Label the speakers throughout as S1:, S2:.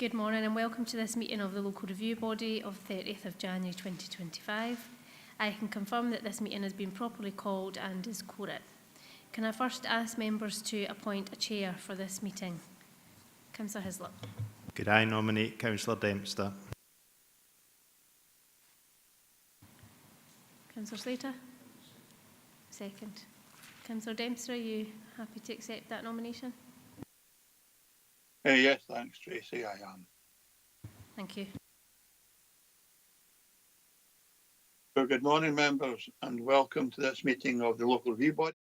S1: Good morning and welcome to this meeting of the Local Review Body of 30th of January 2025. I can confirm that this meeting has been properly called and is quoted. Can I first ask members to appoint a chair for this meeting? Councillor Hislop.
S2: Could I nominate Councillor Dempster?
S1: Councillor Slater? Second. Councillor Dempster, are you happy to accept that nomination?
S3: Yes, thanks, Tracy, I am.
S1: Thank you.
S3: So good morning, members, and welcome to this meeting of the Local Review Body.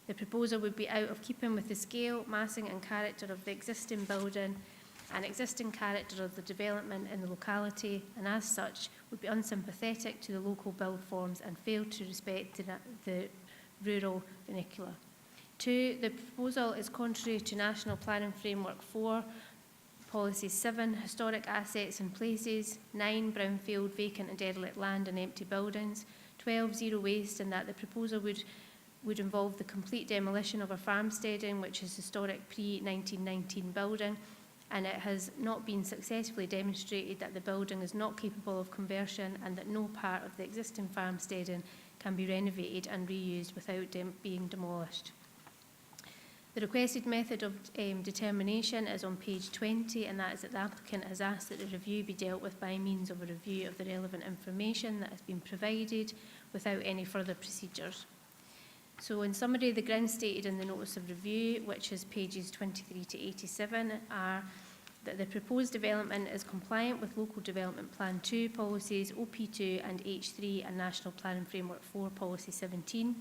S1: The proposal would be out of keeping with the scale, massing and character of the existing building and existing character of the development in the locality, and as such would be unsympathetic to the local build forms and fail to respect the rural vernacular. 2, the proposal is contrary to National Planning Framework 4, Policy 7, Historic Assets and Places, 9, Brownfield, Vacant and Derelict Land and Empty Buildings, 12, Zero Waste, and that the proposal would involve the complete demolition of a farmsteading, which is historic pre-1919 building, and it has not been successfully demonstrated that the building is not capable of conversion and that no part of the existing farmsteading can be renovated and reused without being demolished. The requested method of determination is on page 20, and that is that the applicant has asked that the review be dealt with by means of a review of the relevant information that has been provided without any further procedures. So in summary, the grounds stated in the notice of review, which is pages 23 to 87, are that the proposed development is compliant with Local Development Plan 2 policies OP2 and H3 and National Planning Framework 4 policy 17.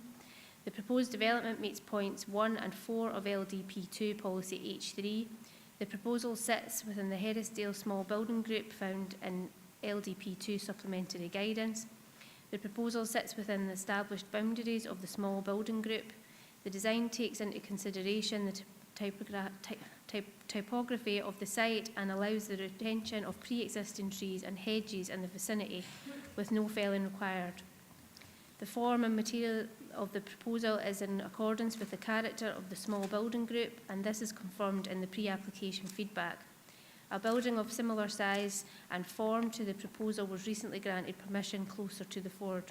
S1: The proposed development meets points 1 and 4 of LDP2 policy H3. The proposal sits within the Herrisdale Small Building Group found in LDP2 supplementary guidance. The proposal sits within the established boundaries of the small building group. The design takes into consideration the typography of the site and allows the retention of pre-existing trees and hedges in the vicinity with no felling required. The form and material of the proposal is in accordance with the character of the small building group, and this is confirmed in the pre-application feedback. A building of similar size and form to the proposal was recently granted permission closer to the Ford.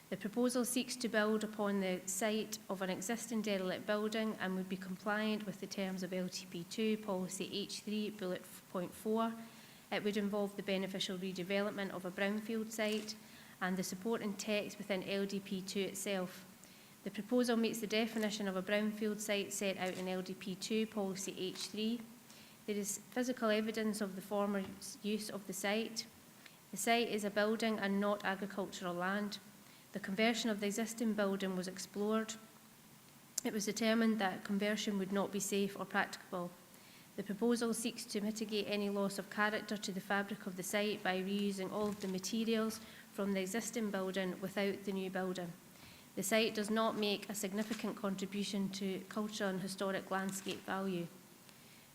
S1: The proposal seeks to build upon the site of an existing derelict building and would be compliant with the terms of LTP2 policy H3 bullet point 4. It would involve the beneficial redevelopment of a brownfield site and the supporting text within LDP2 itself. The proposal meets the definition of a brownfield site set out in LDP2 policy H3. There is physical evidence of the former use of the site. The site is a building and not agricultural land. The conversion of the existing building was explored. It was determined that conversion would not be safe or practicable. The proposal seeks to mitigate any loss of character to the fabric of the site by reusing all of the materials from the existing building without the new building. The site does not make a significant contribution to cultural and historic landscape value.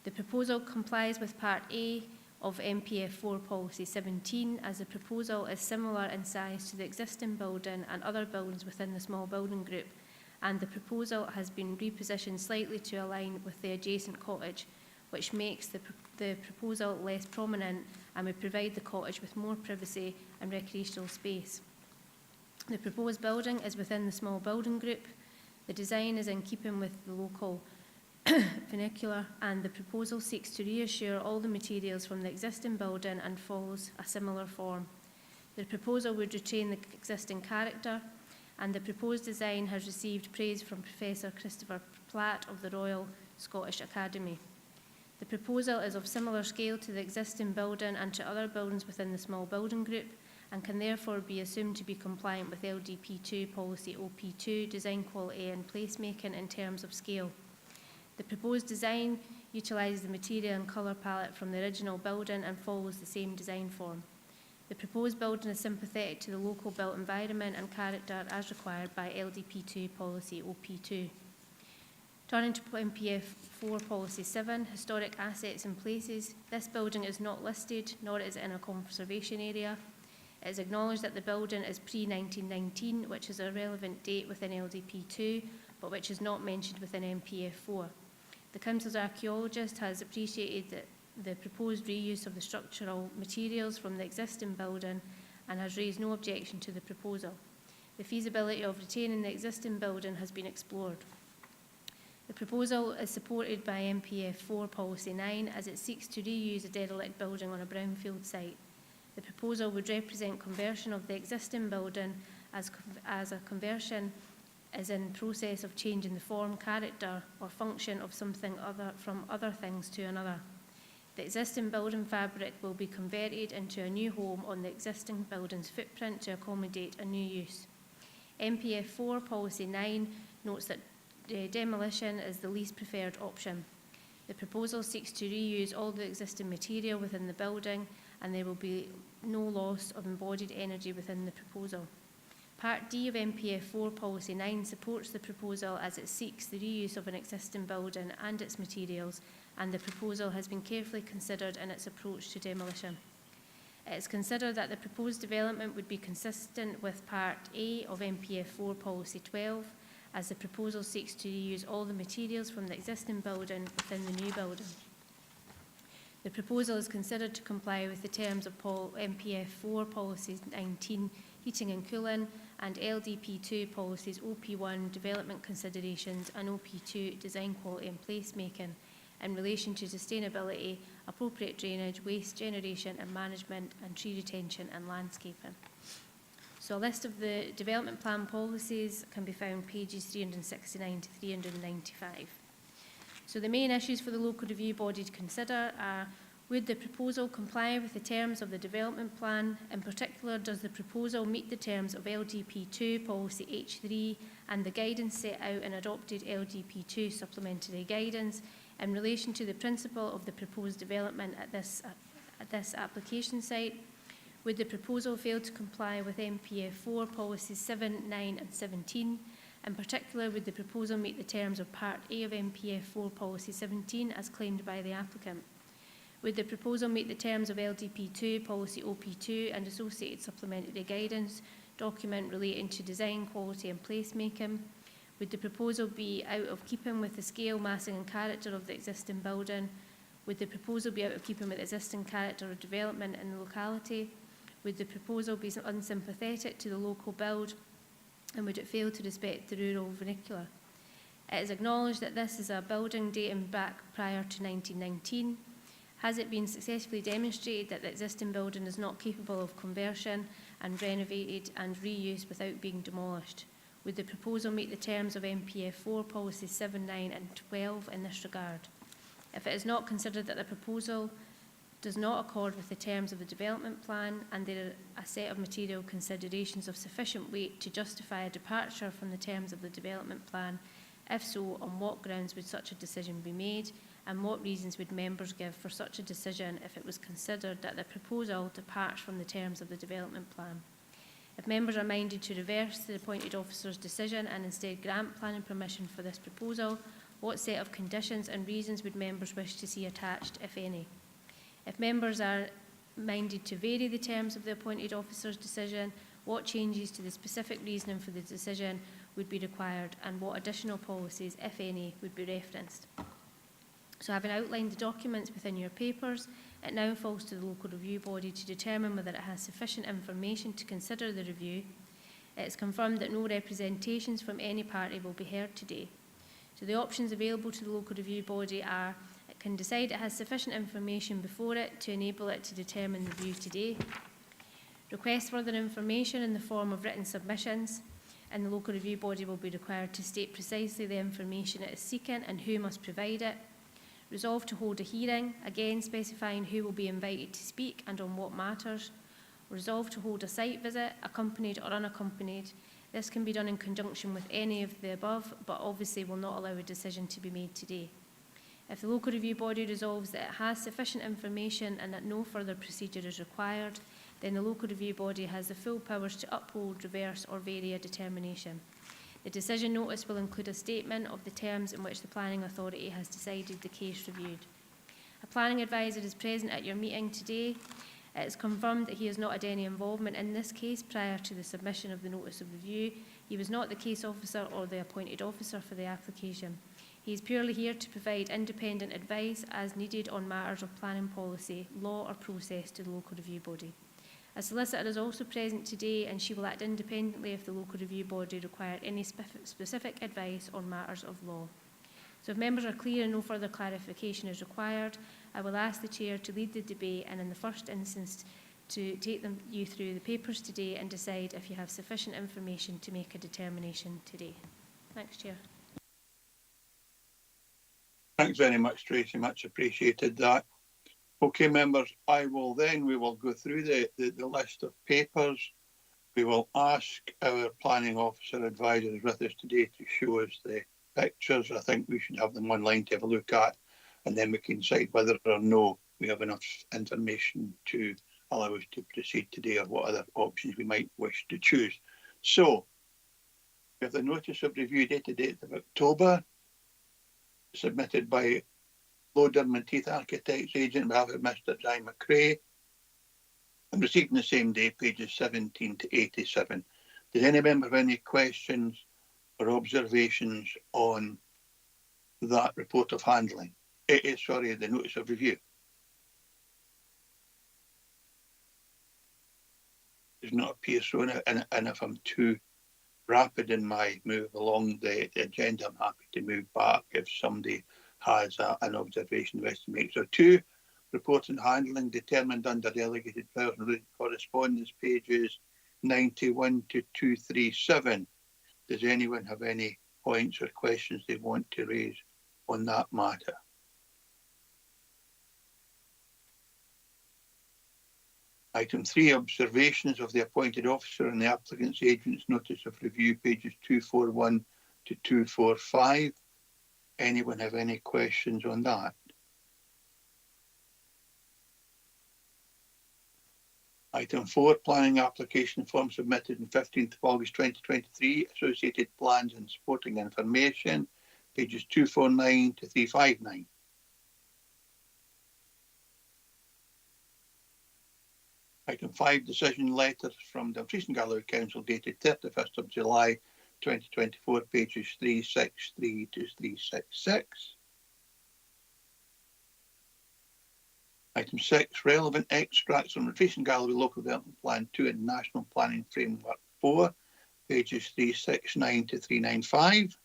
S1: The proposal complies with Part A of MPF 4 Policy 17, as the proposal is similar in size to the existing building and other buildings within the small building group, and the proposal has been repositioned slightly to align with the adjacent cottage, which makes the proposal less prominent and would provide the cottage with more privacy and recreational space. The proposed building is within the small building group. The design is in keeping with the local vernacular, and the proposal seeks to reassure all the materials from the existing building and follows a similar form. The proposal would retain the existing character, and the proposed design has received praise from Professor Christopher Platt of the Royal Scottish Academy. The proposal is of similar scale to the existing building and to other buildings within the small building group, and can therefore be assumed to be compliant with LDP2 policy OP2 design quality and placemaking in terms of scale. The proposed design utilises the material and colour palette from the original building and follows the same design form. The proposed building is sympathetic to the local built environment and character as required by LDP2 policy OP2. Turning to MPF 4 policy 7, historic assets and places. This building is not listed, nor is it in a conservation area. It is acknowledged that the building is pre-1919, which is a relevant date within LDP2, but which is not mentioned within MPF 4. The Council's archaeologist has appreciated the proposed reuse of the structural materials from the existing building and has raised no objection to the proposal. The feasibility of retaining the existing building has been explored. The proposal is supported by MPF 4 Policy 9 as it seeks to reuse a derelict building on a brownfield site. The proposal would represent conversion of the existing building as a conversion is in process of changing the form, character or function of something from other things to another. The existing building fabric will be converted into a new home on the existing building's footprint to accommodate a new use. MPF 4 Policy 9 notes that demolition is the least preferred option. The proposal seeks to reuse all the existing material within the building, and there will be no loss of embodied energy within the proposal. Part D of MPF 4 Policy 9 supports the proposal as it seeks the reuse of an existing building and its materials, and the proposal has been carefully considered in its approach to demolition. It is considered that the proposed development would be consistent with Part A of MPF 4 Policy 12, as the proposal seeks to reuse all the materials from the existing building within the new building. The proposal is considered to comply with the terms of MPF 4 Policies 19, Heating and Cooling, and LDP 2 Policies OP1, Development Considerations, and OP2, Design Quality and Placemaking, in relation to sustainability, appropriate drainage, waste generation and management, and tree retention and landscaping. So a list of the development plan policies can be found pages 369 to 395. So the main issues for the local review body to consider are: would the proposal comply with the terms of the development plan? In particular, does the proposal meet the terms of LDP2 Policy H3 and the guidance set out in adopted LDP2 supplementary guidance in relation to the principle of the proposed development at this application site? Would the proposal fail to comply with MPF 4 Policies 7, 9 and 17? In particular, would the proposal meet the terms of Part A of MPF 4 Policy 17 as claimed by the applicant? Would the proposal meet the terms of LDP2 Policy OP2 and associated supplementary guidance document relating to design, quality and placemaking? Would the proposal be out of keeping with the scale, massing and character of the existing building? Would the proposal be out of keeping with the existing character of development in the locality? Would the proposal be unsympathetic to the local build? And would it fail to respect the rural vernacular? It is acknowledged that this is a building dating back prior to 1919. Has it been successfully demonstrated that the existing building is not capable of conversion and renovated and reused without being demolished? Would the proposal meet the terms of MPF 4 Policies 7, 9 and 12 in this regard? If it is not considered that the proposal does not accord with the terms of the development plan and there are a set of material considerations of sufficient weight to justify a departure from the terms of the development plan, if so, on what grounds would such a decision be made, and what reasons would members give for such a decision if it was considered that the proposal departs from the terms of the development plan? If members are minded to reverse the appointed officer's decision and instead grant planning permission for this proposal, what set of conditions and reasons would members wish to see attached, if any? If members are minded to vary the terms of the appointed officer's decision, what changes to the specific reasoning for the decision would be required, and what additional policies, if any, would be referenced? So having outlined the documents within your papers, it now falls to the local review body to determine whether it has sufficient information to consider the review. It is confirmed that no representations from any party will be heard today. So the options available to the local review body are: it can decide it has sufficient information before it to enable it to determine the review today, request further information in the form of written submissions, and the local review body will be required to state precisely the information it is seeking and who must provide it, resolve to hold a hearing, again specifying who will be invited to speak and on what matters, resolve to hold a site visit, accompanied or unaccompanied. This can be done in conjunction with any of the above, but obviously will not allow a decision to be made today. If the local review body resolves that it has sufficient information and that no further procedure is required, then the local review body has the full powers to uphold, reverse or vary a determination. The decision notice will include a statement of the terms in which the planning authority has decided the case reviewed. A planning advisor is present at your meeting today. It is confirmed that he has not had any involvement in this case prior to the submission of the notice of review. He was not the case officer or the appointed officer for the application. He is purely here to provide independent advice as needed on matters of planning policy, law or process to the local review body. A solicitor is also present today, and she will act independently if the local review body require any specific advice on matters of law. So if members are clear and no further clarification is required, I will ask the Chair to lead the debate and in the first instance to take you through the papers today and decide if you have sufficient information to make a determination today. Thanks, Chair.
S3: Thanks very much, Tracy. Much appreciated that. Okay, members, we will go through the list of papers. We will ask our planning officer advisors with us today to show us the pictures. I think we should have them online to have a look at, and then we can decide whether or no we have enough information to allow us to proceed today, or what other options we might wish to choose. So, we have the notice of review dated 8th of October, submitted by Loder Menteith Architects Agent on behalf of Mr. Guy McCrae, and received on the same day, pages 17 to 87. Does any member have any questions or observations on that report of handling? The notice of review. does not appear so, and if I'm too rapid in my move along the agenda, I'm happy to move back if somebody has an observation wish to make. So 2, report and handling determined under delegated powers and related correspondence, pages 91 to 237. Does anyone have any points or questions they want to raise on that matter? Item 3, observations of the appointed officer and the applicant's agent's notice of review, pages 241 to 245. Anyone have any questions on that? Item 4, planning application form submitted on 15th of August 2023, associated plans and supporting information, pages 249 to 359. Item 5, decision letters from the Dumfries and Galloway Council dated 31st of July 2024, pages 363 to 366. Item 6, relevant extracts from the Dumfries and Galloway Local Development Plan 2 and National Planning Framework 4, pages 369 to 395.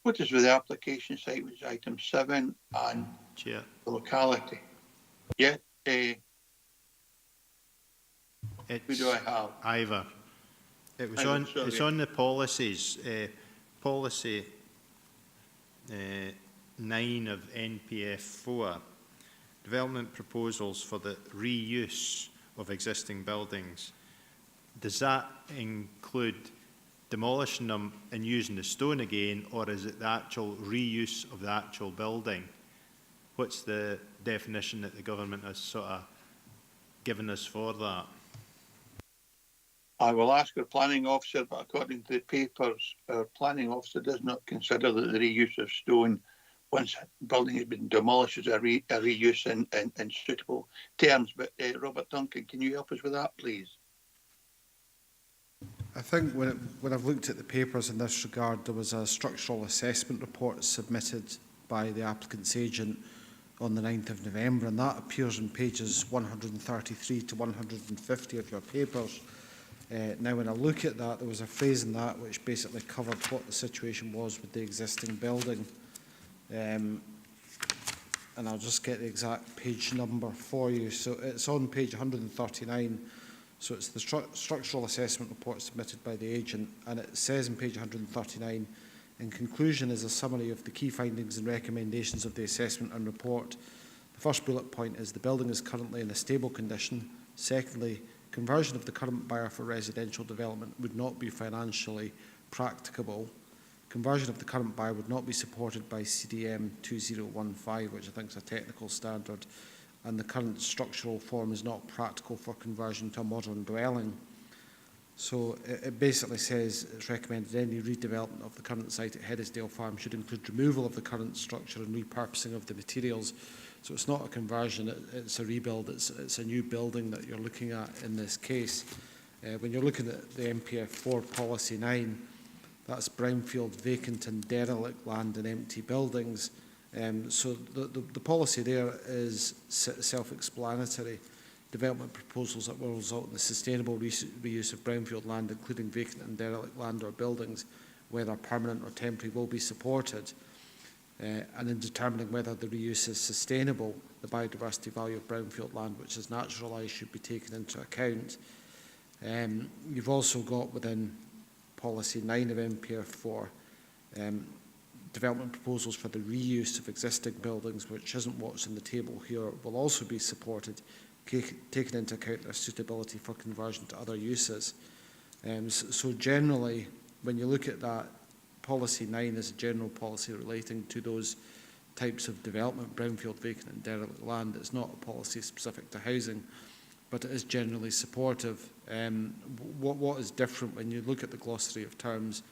S3: What is with the application site, which is item 7, and
S2: Chair.
S3: the locality? Yeah, who do I have?
S2: Ivor. It was
S3: Ivor,
S2: on.
S3: sorry.
S2: It's on the policies. Policy 9 of NPF 4. Development proposals for the reuse of existing buildings. Does that include demolishing them and using the stone again, or is it the actual reuse of the actual building? What's the definition that the government has sort of given us for that?
S3: I will ask our planning officer, but according to the papers, our planning officer does not consider that the reuse of stone once a building has been demolished is a reuse in suitable terms. But Robert Duncan, can you help us with that, please?
S4: I think when I've looked at the papers in this regard, there was a structural assessment report submitted by the applicant's agent on the 9th of November, and that appears on pages 133 to 150 of your papers. Now, when I look at that, there was a phrase in that which basically covered what the situation was with the existing building. And I'll just get the exact page number for you. So it's on page 139. So it's the structural assessment report submitted by the agent, and it says on page 139, in conclusion is a summary of the key findings and recommendations of the assessment and report. The first bullet point is the building is currently in a stable condition. Secondly, conversion of the current buyer for residential development would not be financially practicable. Conversion of the current buyer would not be supported by CDM 2015, which I think is a technical standard, and the current structural form is not practical for conversion to a modern dwelling. So it basically says it's recommended any redevelopment of the current site at Heddesdale Farm should include removal of the current structure and repurposing of the materials. So it's not a conversion, it's a rebuild, it's a new building that you're looking at in this case. When you're looking at the NPF 4 Policy 9, that's brownfield, vacant and derelict land and empty buildings. So the policy there is self-explanatory. Development proposals that will result in the sustainable reuse of brownfield land, including vacant and derelict land or buildings, whether permanent or temporary, will be supported. And in determining whether the reuse is sustainable, the biodiversity value of brownfield land, which is naturalised, should be taken into account. You've also got within Policy 9 of NPF 4 development proposals for the reuse of existing buildings, which isn't what's in the table here, will also be supported, taking into account their suitability for conversion to other uses. So generally, when you look at that, Policy 9 is a general policy relating to those types of development, brownfield, vacant and derelict land. It's not a policy specific to housing, but it is generally supportive. What is different when you look at the glossary of terms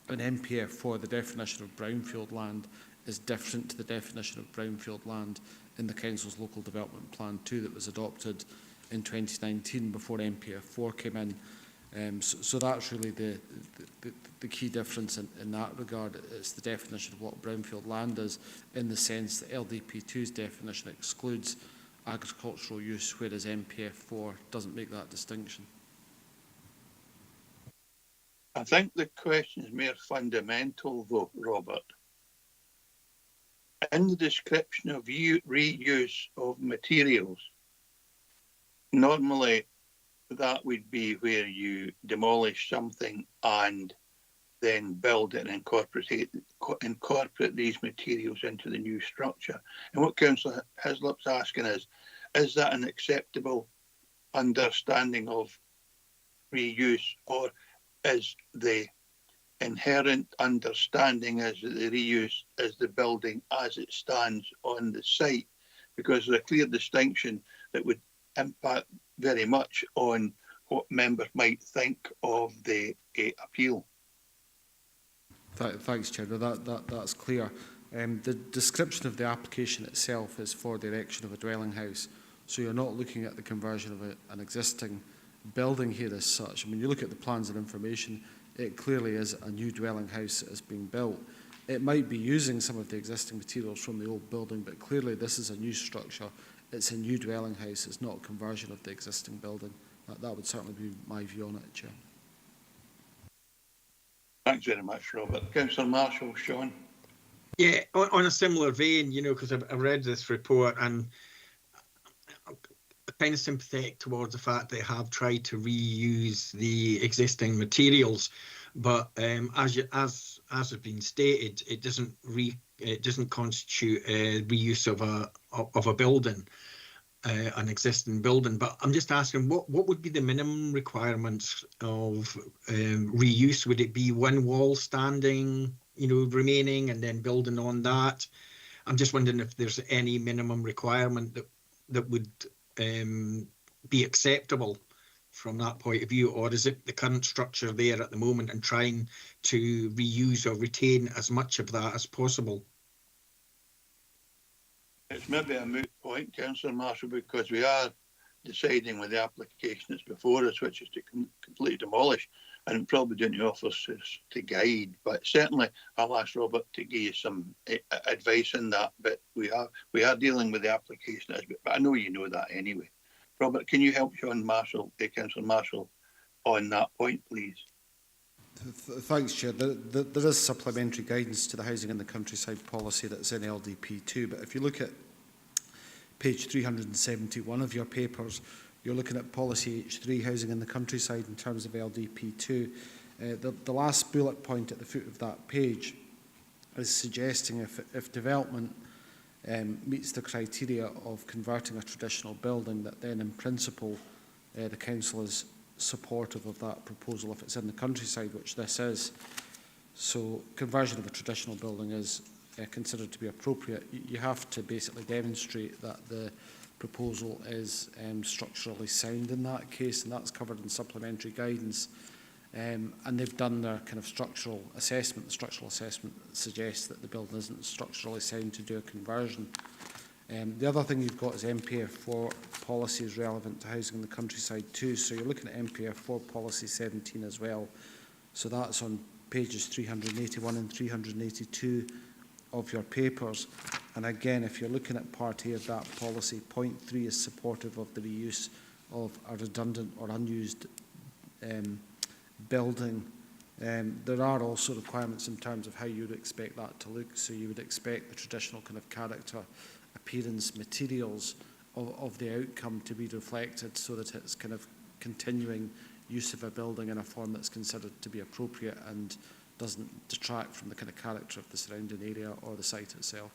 S4: in NPF 4, the definition of brownfield land is different to the definition of brownfield land in the Council's Local Development Plan 2 that was adopted in 2019 before NPF 4 came in. So that's really the key difference in that regard. It's the definition of what brownfield land is, in the sense that LDP 2's definition excludes agricultural use, whereas MPF 4 doesn't make that distinction.
S3: I think the question is more fundamental, though, Robert. In the description of reuse of materials, normally that would be where you demolish something and then build it and incorporate these materials into the new structure. And what Councillor Hislop's asking is that an acceptable understanding of reuse, or is the inherent understanding as the reuse is the building as it stands on the site? Because there's a clear distinction that would impact very much on what members might think of the appeal.
S4: Thanks, Chair. No, that's clear. The description of the application itself is for the erection of a dwelling house, so you're not looking at the conversion of an existing building here as such. I mean, you look at the plans and information, it clearly is a new dwelling house that is being built. It might be using some of the existing materials from the old building, but clearly this is a new structure. It's a new dwelling house. It's not a conversion of the existing building. That would certainly be my view on it, Chair.
S3: Thanks very much, Robert. Councillor Marshall, Sean.
S5: Yeah, on a similar vein, you know, because I've read this report and I'm kind of sympathetic towards the fact they have tried to reuse the existing materials, but as has been stated, it doesn't constitute a reuse of a building, an existing building. But I'm just asking, what would be the minimum requirements of reuse? Would it be one wall standing, you know, remaining and then building on that? I'm just wondering if there's any minimum requirement that would be acceptable from that point of view, or is it the current structure there at the moment and trying to reuse or retain as much of that as possible?
S3: It's maybe a moot point, Councillor Marshall, because we are deciding with the application that's before us, which is to completely demolish, and probably doing the officers to guide. But certainly, I'll ask Robert to give you some advice on that. But we are dealing with the application, but I know you know that anyway. Robert, can you help Sean Marshall, Councillor Marshall, on that point, please?
S4: Thanks, Chair. There is supplementary guidance to the housing in the countryside policy that's in LDP2, but if you look at page 371 of your papers, you're looking at policy H3, housing in the countryside, in terms of LDP2. The last bullet point at the foot of that page is suggesting if development meets the criteria of converting a traditional building, that then in principle the council is supportive of that proposal if it's in the countryside, which this is. So conversion of a traditional building is considered to be appropriate. You have to basically demonstrate that the proposal is structurally sound in that case, and that's covered in supplementary guidance. And they've done their kind of structural assessment. The structural assessment suggests that the building isn't structurally sound to do a conversion. The other thing you've got is MPF 4 policy is relevant to housing in the countryside too. So you're looking at MPF 4 policy 17 as well. So that's on pages 381 and 382 of your papers. And again, if you're looking at part A of that policy, point 3 is supportive of the reuse of a redundant or unused building. There are also requirements in terms of how you would expect that to look. So you would expect the traditional kind of character, appearance, materials of the outcome to be reflected so that it's kind of continuing use of a building in a form that's considered to be appropriate and doesn't detract from the kind of character of the surrounding area or the site itself.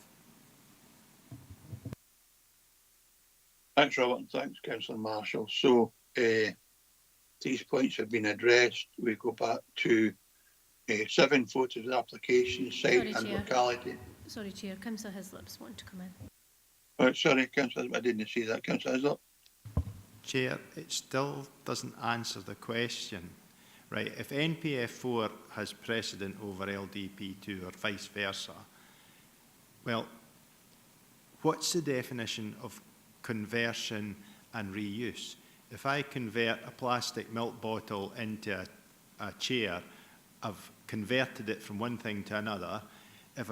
S3: Thanks, Robert, and thanks, Councillor Marshall. So these points have been addressed. We go back to 7 photos of the application, site and
S1: Chair.
S3: locality.
S1: Sorry, Chair. Councillor Hislop's wanting to come in.
S3: Oh, sorry, Councillor, I didn't see that. Councillor Hislop.
S2: Chair, it still doesn't answer the question. Right, if NPF 4 has precedent over LDP 2 or vice versa, well, what's the definition of conversion and reuse? If I convert a plastic milk bottle into a chair, I've converted it from one thing to another. If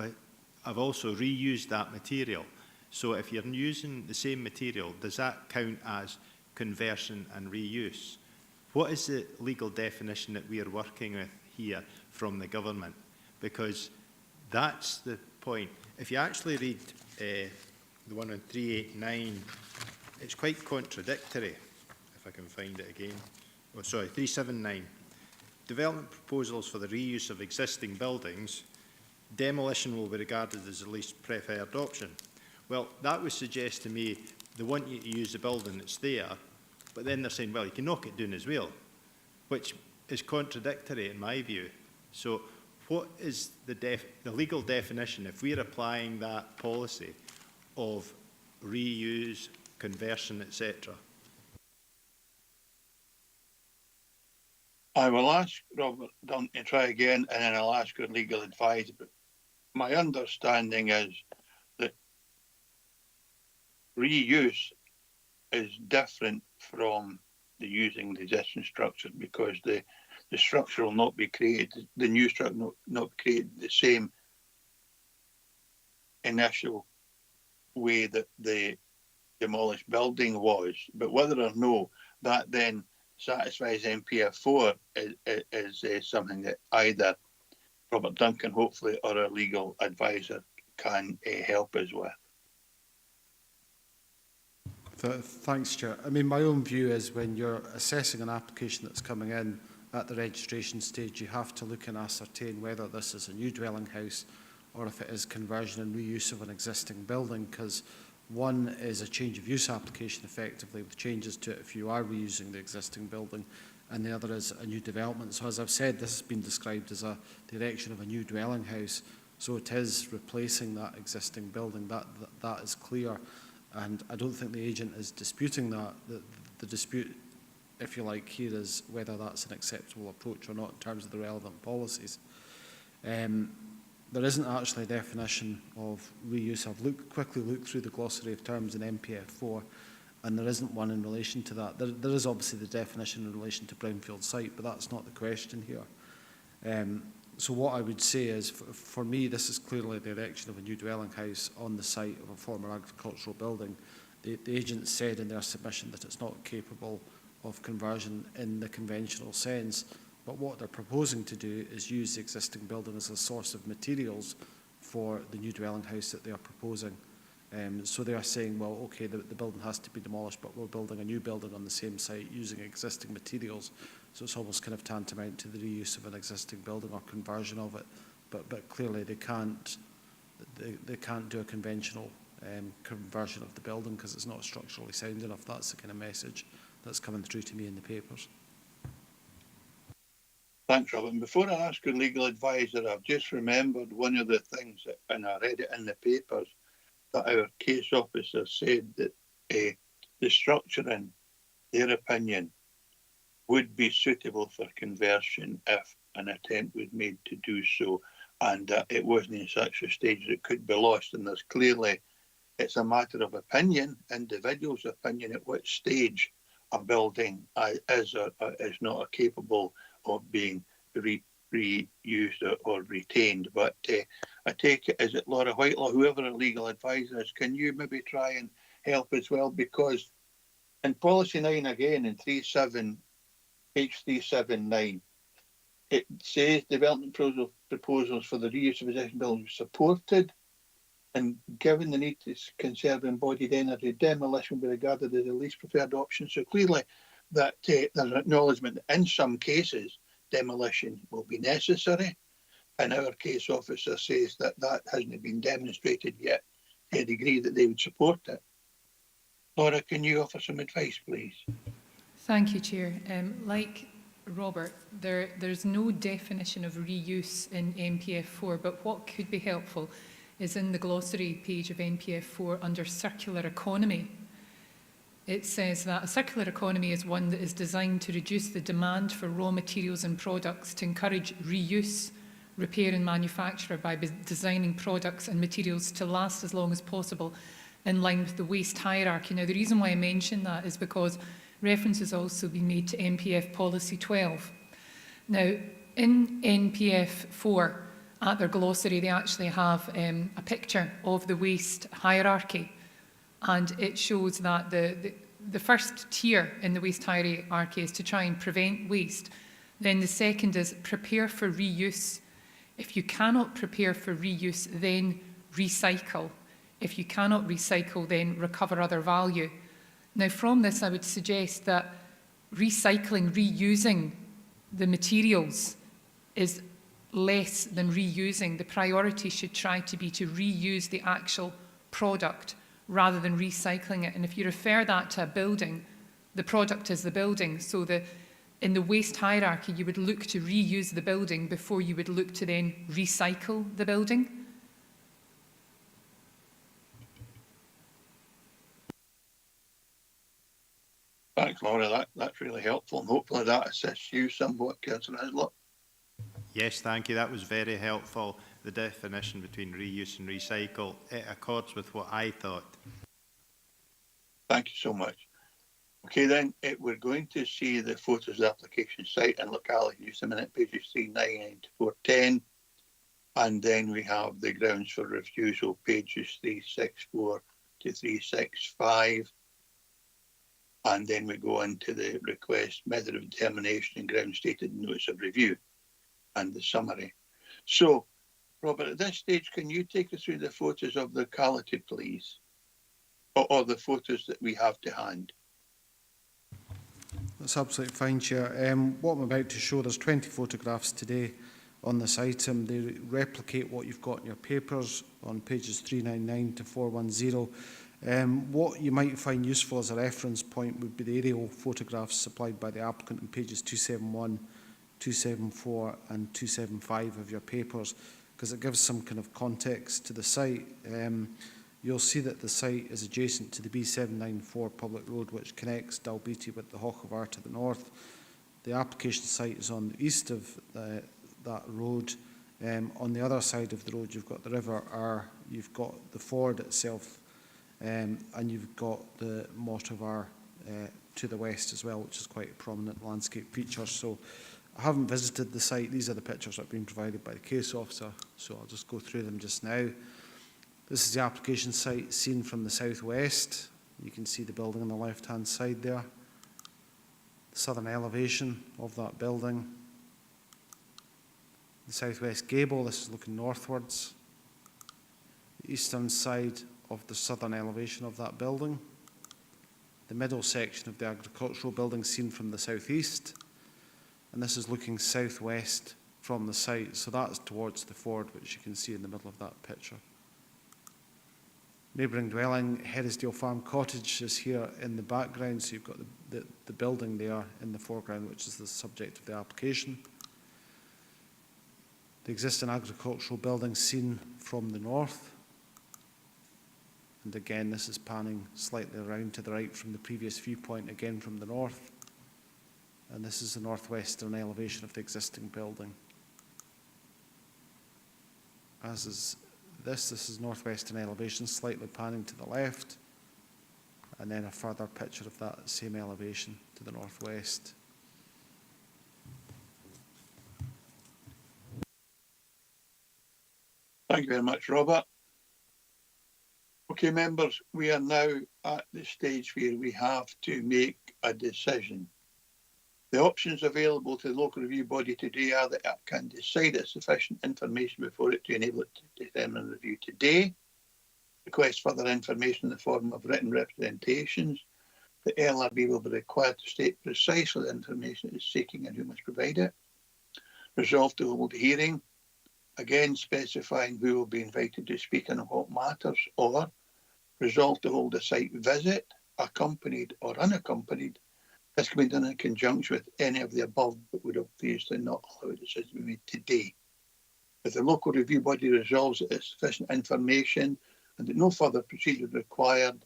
S2: I've also reused that material. So if you're using the same material, does that count as conversion and reuse? What is the legal definition that we are working with here from the government? Because that's the point. If you actually read the one on 389, it's quite contradictory, if I can find it again. Oh, sorry, 379. Development proposals for the reuse of existing buildings, demolition will be regarded as the least preferred option. Well, that would suggest to me they want you to use the building that's there, but then they're saying, well, you can knock it down as well, which is contradictory in my view. So what is the legal definition, if we're applying that policy of reuse, conversion, etc.?
S3: I will ask Robert Dunn to try again, and then I'll ask our legal advisor. But my understanding is that reuse is different from the using the existing structure, because the structure will not be created, the new structure will not be created the same initial way that the demolished building was. But whether or no that then satisfies MPF 4 is something that either Robert Duncan, hopefully, or a legal advisor can help us with.
S4: Thanks, Chair. I mean, my own view is when you're assessing an application that's coming in at the registration stage, you have to look and ascertain whether this is a new dwelling house or if it is conversion and reuse of an existing building, because one is a change of use application, effectively, with changes to it if you are reusing the existing building, and the other is a new development. So as I've said, this has been described as the erection of a new dwelling house. So it is replacing that existing building. That is clear. And I don't think the agent is disputing that. The dispute, if you like, here is whether that's an acceptable approach or not in terms of the relevant policies. There isn't actually a definition of reuse. I've quickly looked through the glossary of terms in MPF 4, and there isn't one in relation to that. There is obviously the definition in relation to brownfield site, but that's not the question here. So what I would say is, for me, this is clearly the erection of a new dwelling house on the site of a former agricultural building. The agent said in their submission that it's not capable of conversion in the conventional sense, but what they're proposing to do is use the existing building as a source of materials for the new dwelling house that they are proposing. So they are saying, well, okay, the building has to be demolished, but we're building a new building on the same site using existing materials. So it's almost kind of tantamount to the reuse of an existing building or conversion of it. But clearly they can't do a conventional conversion of the building because it's not structurally sound enough. That's the kind of message that's coming through to me in the papers.
S3: Thanks, Robert. And before I ask your legal advisor, I've just remembered one of the things, and I read it in the papers, that our case officer said that the structure, in their opinion, would be suitable for conversion if an attempt was made to do so, and it wasn't in such a stage that it could be lost. And there's clearly, it's a matter of opinion, individual's opinion, at which stage a building is or is not capable of being reused or retained. But I take it, is it Laura Whitelaw, whoever a legal advisor is, can you maybe try and help as well? Because in Policy 9 again, in page 379, it says development proposals for the reuse of existing buildings supported, and given the need to conserve embodied energy, demolition will be regarded as the least preferred option. So clearly that there's an acknowledgement that in some cases demolition will be necessary, and our case officer says that that hasn't been demonstrated yet to a degree that they would support it. Laura, can you offer some advice, please?
S6: Thank you, Chair. Like Robert, there's no definition of reuse in MPF 4, but what could be helpful is in the glossary page of MPF 4 under circular economy. It says that a circular economy is one that is designed to reduce the demand for raw materials and products, to encourage reuse, repair and manufacture by designing products and materials to last as long as possible in line with the waste hierarchy. Now, the reason why I mention that is because reference has also been made to MPF Policy 12. Now, in NPF 4, at their glossary, they actually have a picture of the waste hierarchy. and it shows that the first tier in the waste hierarchy is to try and prevent waste. Then the second is prepare for reuse. If you cannot prepare for reuse, then recycle. If you cannot recycle, then recover other value. Now, from this, I would suggest that recycling, reusing the materials is less than reusing. The priority should try to be to reuse the actual product rather than recycling it. And if you refer that to a building, the product is the building. So in the waste hierarchy, you would look to reuse the building before you would look to then recycle the building.
S3: Thanks, Laura. That's really helpful, and hopefully that assists you somewhat, Councillor Hislop.
S2: Yes, thank you. That was very helpful. The definition between reuse and recycle, it accords with what I thought.
S3: Thank you so much. Okay, then we're going to see the photos of the application site and locality just a minute, pages 399 to 410. And then we have the grounds for refusal, pages 364 to 365. And then we go into the request, method of determination and ground stated notice of review and the summary. So, Robert, at this stage, can you take us through the photos of the locality, please? Or the photos that we have to hand?
S4: That's absolutely fine, Chair. What I'm about to show, there's 20 photographs today on this item. They replicate what you've got in your papers on pages 399 to 410. What you might find useful as a reference point would be the aerial photographs supplied by the applicant on pages 271, 274 and 275 of your papers, because it gives some kind of context to the site. You'll see that the site is adjacent to the B794 public road, which connects Dalbeattie with the Hoch of Ar to the north. The application site is on the east of that road. On the other side of the road, you've got the River Ar, you've got the ford itself, and you've got the Moat of Ar to the west as well, which is quite a prominent landscape feature. So I haven't visited the site. These are the pictures that have been provided by the case officer, so I'll just go through them just now. This is the application site seen from the southwest. You can see the building on the left-hand side there. The southern elevation of that building. The southwest gable, this is looking northwards. The eastern side of the southern elevation of that building. The middle section of the agricultural building seen from the southeast. And this is looking southwest from the site. So that's towards the ford, which you can see in the middle of that picture. Neighbouring dwelling, Herrisdale Farm Cottage, is here in the background, so you've got the building there in the foreground, which is the subject of the application. The existing agricultural building seen from the north. And again, this is panning slightly around to the right from the previous viewpoint, again from the north. And this is the northwestern elevation of the existing building. As is this is northwestern elevation, slightly panning to the left, and then a further picture of that same elevation to the northwest.
S3: Thank you very much, Robert. Okay, members, we are now at the stage where we have to make a decision. The options available to the local review body today are that it can decide it's sufficient information before it to enable it to determine a review today, request further information in the form of written representations. The LRB will be required to state precisely the information it is seeking and who must provide it. Resolve to hold a hearing, again specifying who will be invited to speak on what matters, or resolve to hold a site visit, accompanied or unaccompanied. This can be done in conjunction with any of the above, but would obviously not allow a decision to be made today. If the local review body resolves that it's sufficient information and that no further procedure is required,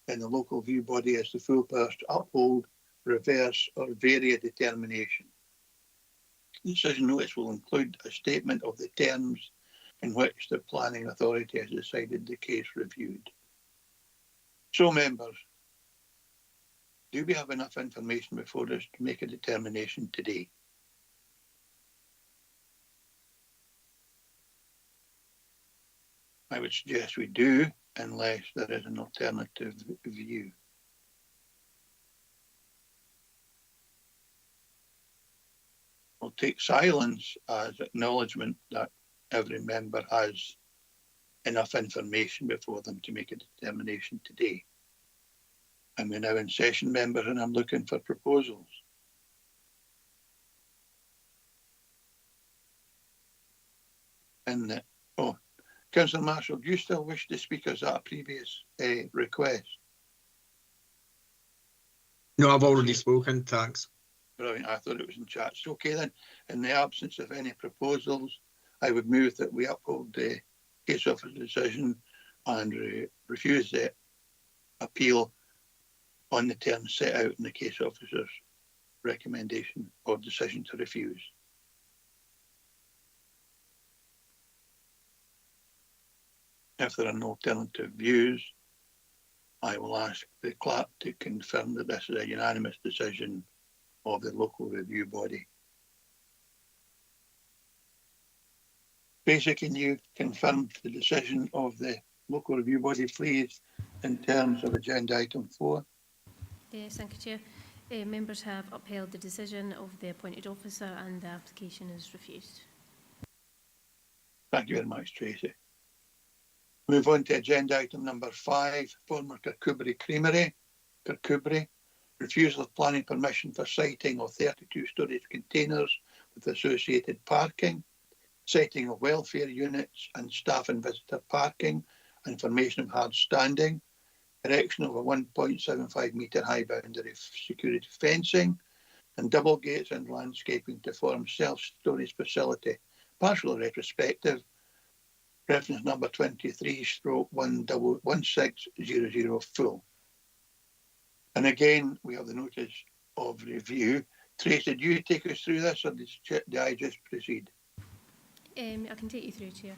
S3: then the local review body has the full powers to uphold, reverse or vary a determination. The decision notice will include a statement of the terms in which the planning authority has decided the case reviewed. So, members, do we have enough information before us to make a determination today? I would suggest we do. unless there is an alternative view. We'll take silence as acknowledgement that every member has enough information before them to make a determination today. And we're now in session, members, and I'm looking for proposals. And Councillor Marshall, do you still wish to speak as that a previous request?
S5: No, I've already spoken, thanks.
S3: Brilliant. I thought it was in chat. So, okay then, in the absence of any proposals, I would move that we uphold the case officer's decision and refuse the appeal on the terms set out in the case officer's recommendation or decision to refuse. If there are no alternative views, I will ask the clerk to confirm that this is a unanimous decision of the local review body. Tracy, can you confirm the decision of the local review body, please, in terms of agenda item 4?
S1: Yes, thank you, Chair. Members have upheld the decision of the appointed officer and the application is refused.
S3: Thank you very much, Tracy. Move on to agenda item number 5, former Kirkcudbright Creamery, Kirkcudbright. Refusal of planning permission for siting of 32 storage containers with associated parking, setting of welfare units and staff and visitor parking, information of hard standing, erection of a 1.75 metre high boundary security fencing, and double gates and landscaping to form self-storage facility, partial retrospective, reference number 23/1600 full. And again, we have the notice of review. Tracy, do you take us through this or do I just proceed?
S1: I can take you through, Chair.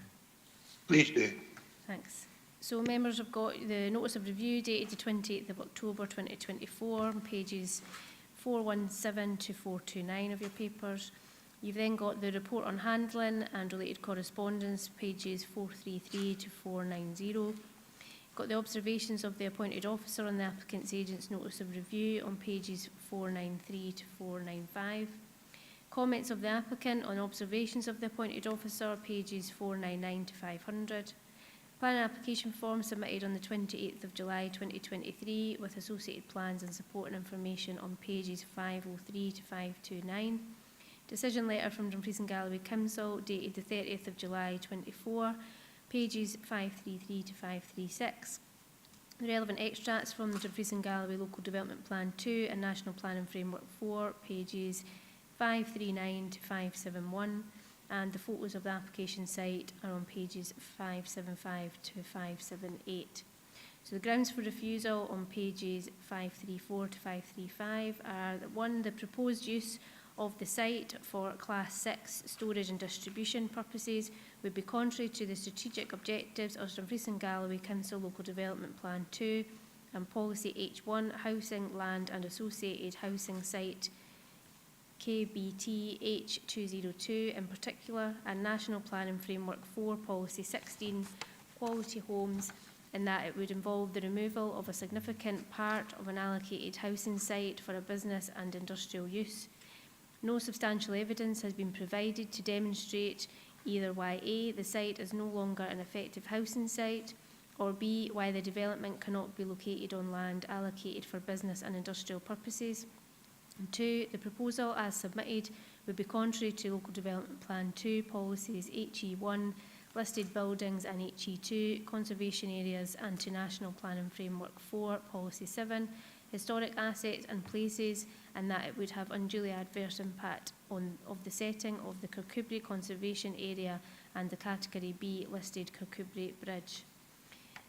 S3: Please do.
S1: Thanks. So members have got the notice of review dated the 28th of October 2024, on pages 417 to 429 of your papers. You've then got the report on handling and related correspondence, pages 433 to 490. Got the observations of the appointed officer on the applicant's agent's notice of review on pages 493 to 495. Comments of the applicant on observations of the appointed officer, pages 499 to 500. Plan application form submitted on the 28th of July 2023 with associated plans and supporting information on pages 503 to 529. Decision letter from Dumfries and Galloway Council dated the 30th of July 24, pages 533 to 536. The relevant extracts from the Dumfries and Galloway Local Development Plan 2 and National Planning Framework 4, pages 539 to 571, and the photos of the application site are on pages 575 to 578. So the grounds for refusal on pages 534 to 535 are that 1, the proposed use of the site for Class 6 storage and distribution purposes would be contrary to the strategic objectives of Dumfries and Galloway Council Local Development Plan 2 and Policy H1 Housing, Land and Associated Housing Site KBT H202 in particular, and National Planning Framework 4 Policy 16 Quality Homes, in that it would involve the removal of a significant part of an allocated housing site for a business and industrial use. No substantial evidence has been provided to demonstrate either why A, the site is no longer an effective housing site, or B, why the development cannot be located on land allocated for business and industrial purposes. And 2, the proposal as submitted would be contrary to Local Development Plan 2 policies HE1, listed buildings, and HE2, conservation areas, and to National Planning Framework 4 Policy 7, historic assets and places, and that it would have unduly adverse impact of the setting of the Kirkcudbright Conservation Area and the Category B listed Kirkcudbright Bridge.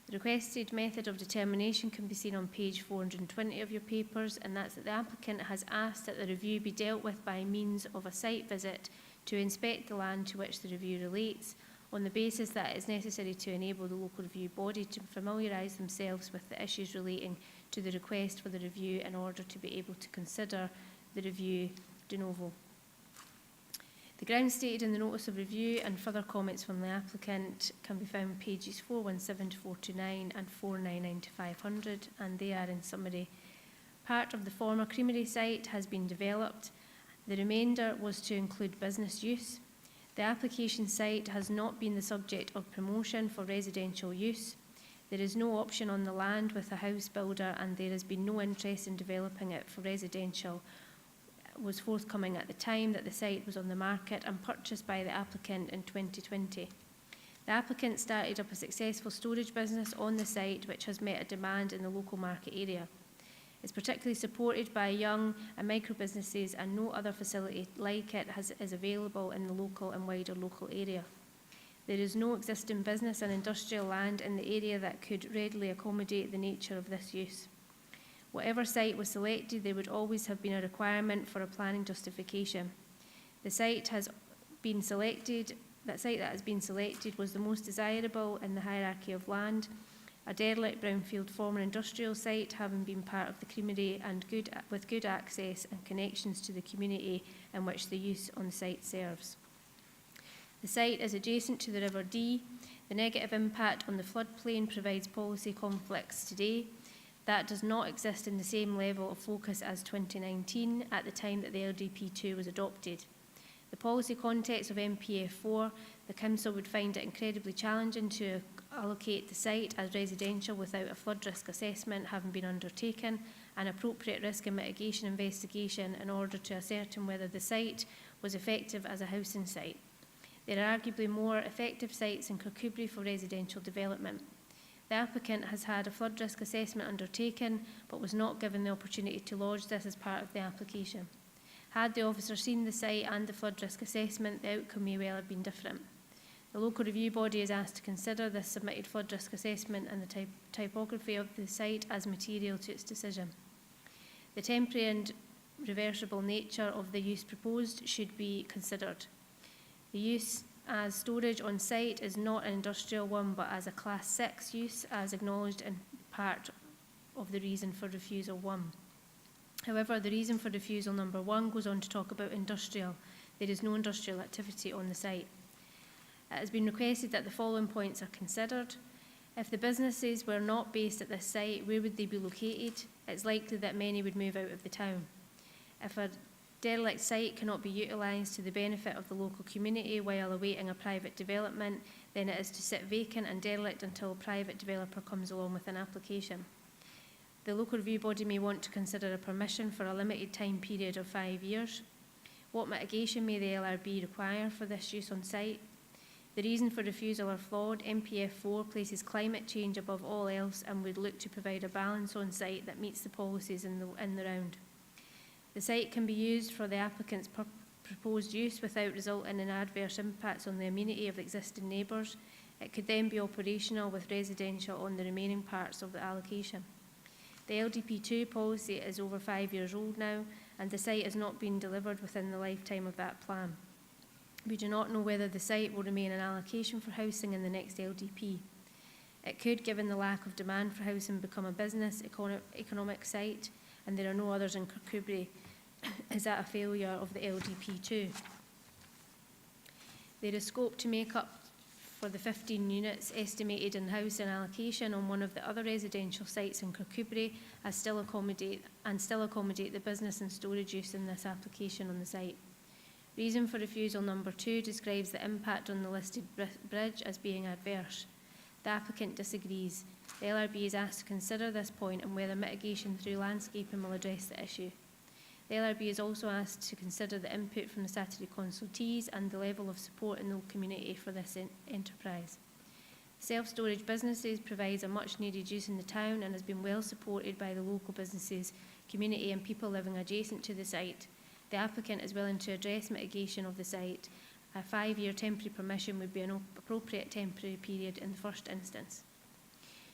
S1: The requested method of determination can be seen on page 420 of your papers, and that's that the applicant has asked that the review be dealt with by means of a site visit to inspect the land to which the review relates, on the basis that it is necessary to enable the local review body to familiarise themselves with the issues relating to the request for the review in order to be able to consider the review de novo. The grounds stated in the notice of review and further comments from the applicant can be found on pages 417 to 429 and 499 to 500, and they are in summary. Part of the former creamery site has been developed. The remainder was to include business use. The application site has not been the subject of promotion for residential use. There is no option on the land with a house builder, and there has been no interest in developing it for residential was forthcoming at the time that the site was on the market and purchased by the applicant in 2020. The applicant started up a successful storage business on the site which has met a demand in the local market area. It's particularly supported by young and micro businesses, and no other facility like it is available in the local and wider local area. There is no existing business and industrial land in the area that could readily accommodate the nature of this use. Whatever site was selected, there would always have been a requirement for a planning justification. The site that has been selected was the most desirable in the hierarchy of land, a derelict brownfield former industrial site, having been part of the creamery and with good access and connections to the community in which the use on site serves. The site is adjacent to the River Dee. The negative impact on the floodplain provides policy conflicts today. That does not exist in the same level of focus as 2019 at the time that the LDP2 was adopted. The policy context of MPF 4, the Council would find it incredibly challenging to allocate the site as residential without a flood risk assessment having been undertaken, an appropriate risk and mitigation investigation in order to ascertain whether the site was effective as a housing site. There are arguably more effective sites in Kirkcudbright for residential development. The applicant has had a flood risk assessment undertaken, but was not given the opportunity to lodge this as part of the application. Had the officer seen the site and the flood risk assessment, the outcome may well have been different. The local review body is asked to consider this submitted flood risk assessment and the typography of the site as material to its decision. The temporary and reversible nature of the use proposed should be considered. The use as storage on site is not an industrial one, but as a Class 6 use, as acknowledged in part of the reason for refusal 1. However, the reason for refusal number 1 goes on to talk about industrial. There is no industrial activity on the site. It has been requested that the following points are considered. If the businesses were not based at this site, where would they be located? It's likely that many would move out of the town. If a derelict site cannot be utilised to the benefit of the local community while awaiting a private development, then it is to sit vacant and derelict until a private developer comes along with an application. The local review body may want to consider a permission for a limited time period of 5 years. What mitigation may the LRB require for this use on site? The reason for refusal are flawed. MPF 4 places climate change above all else and would look to provide a balance on site that meets the policies in the round. The site can be used for the applicant's proposed use without resulting in adverse impacts on the amenity of existing neighbours. It could then be operational with residential on the remaining parts of the allocation. The LDP2 policy is over 5 years old now, and the site has not been delivered within the lifetime of that plan. We do not know whether the site will remain an allocation for housing in the next LDP. It could, given the lack of demand for housing, become a business economic site, and there are no others in Kirkcudbright. Is that a failure of the LDP2? There is scope to make up for the 15 units estimated in housing allocation on one of the other residential sites in Kirkcudbright and still accommodate the business and storage use in this application on the site. Reason for refusal number 2 describes the impact on the listed bridge as being adverse. The applicant disagrees. The LRB is asked to consider this point and whether mitigation through landscaping will address the issue. The LRB is also asked to consider the input from the statutory consultees and the level of support in the community for this enterprise. Self-storage businesses provides a much needed use in the town and has been well supported by the local businesses, community and people living adjacent to the site. The applicant is willing to address mitigation of the site. A 5-year temporary permission would be an appropriate temporary period in the first instance.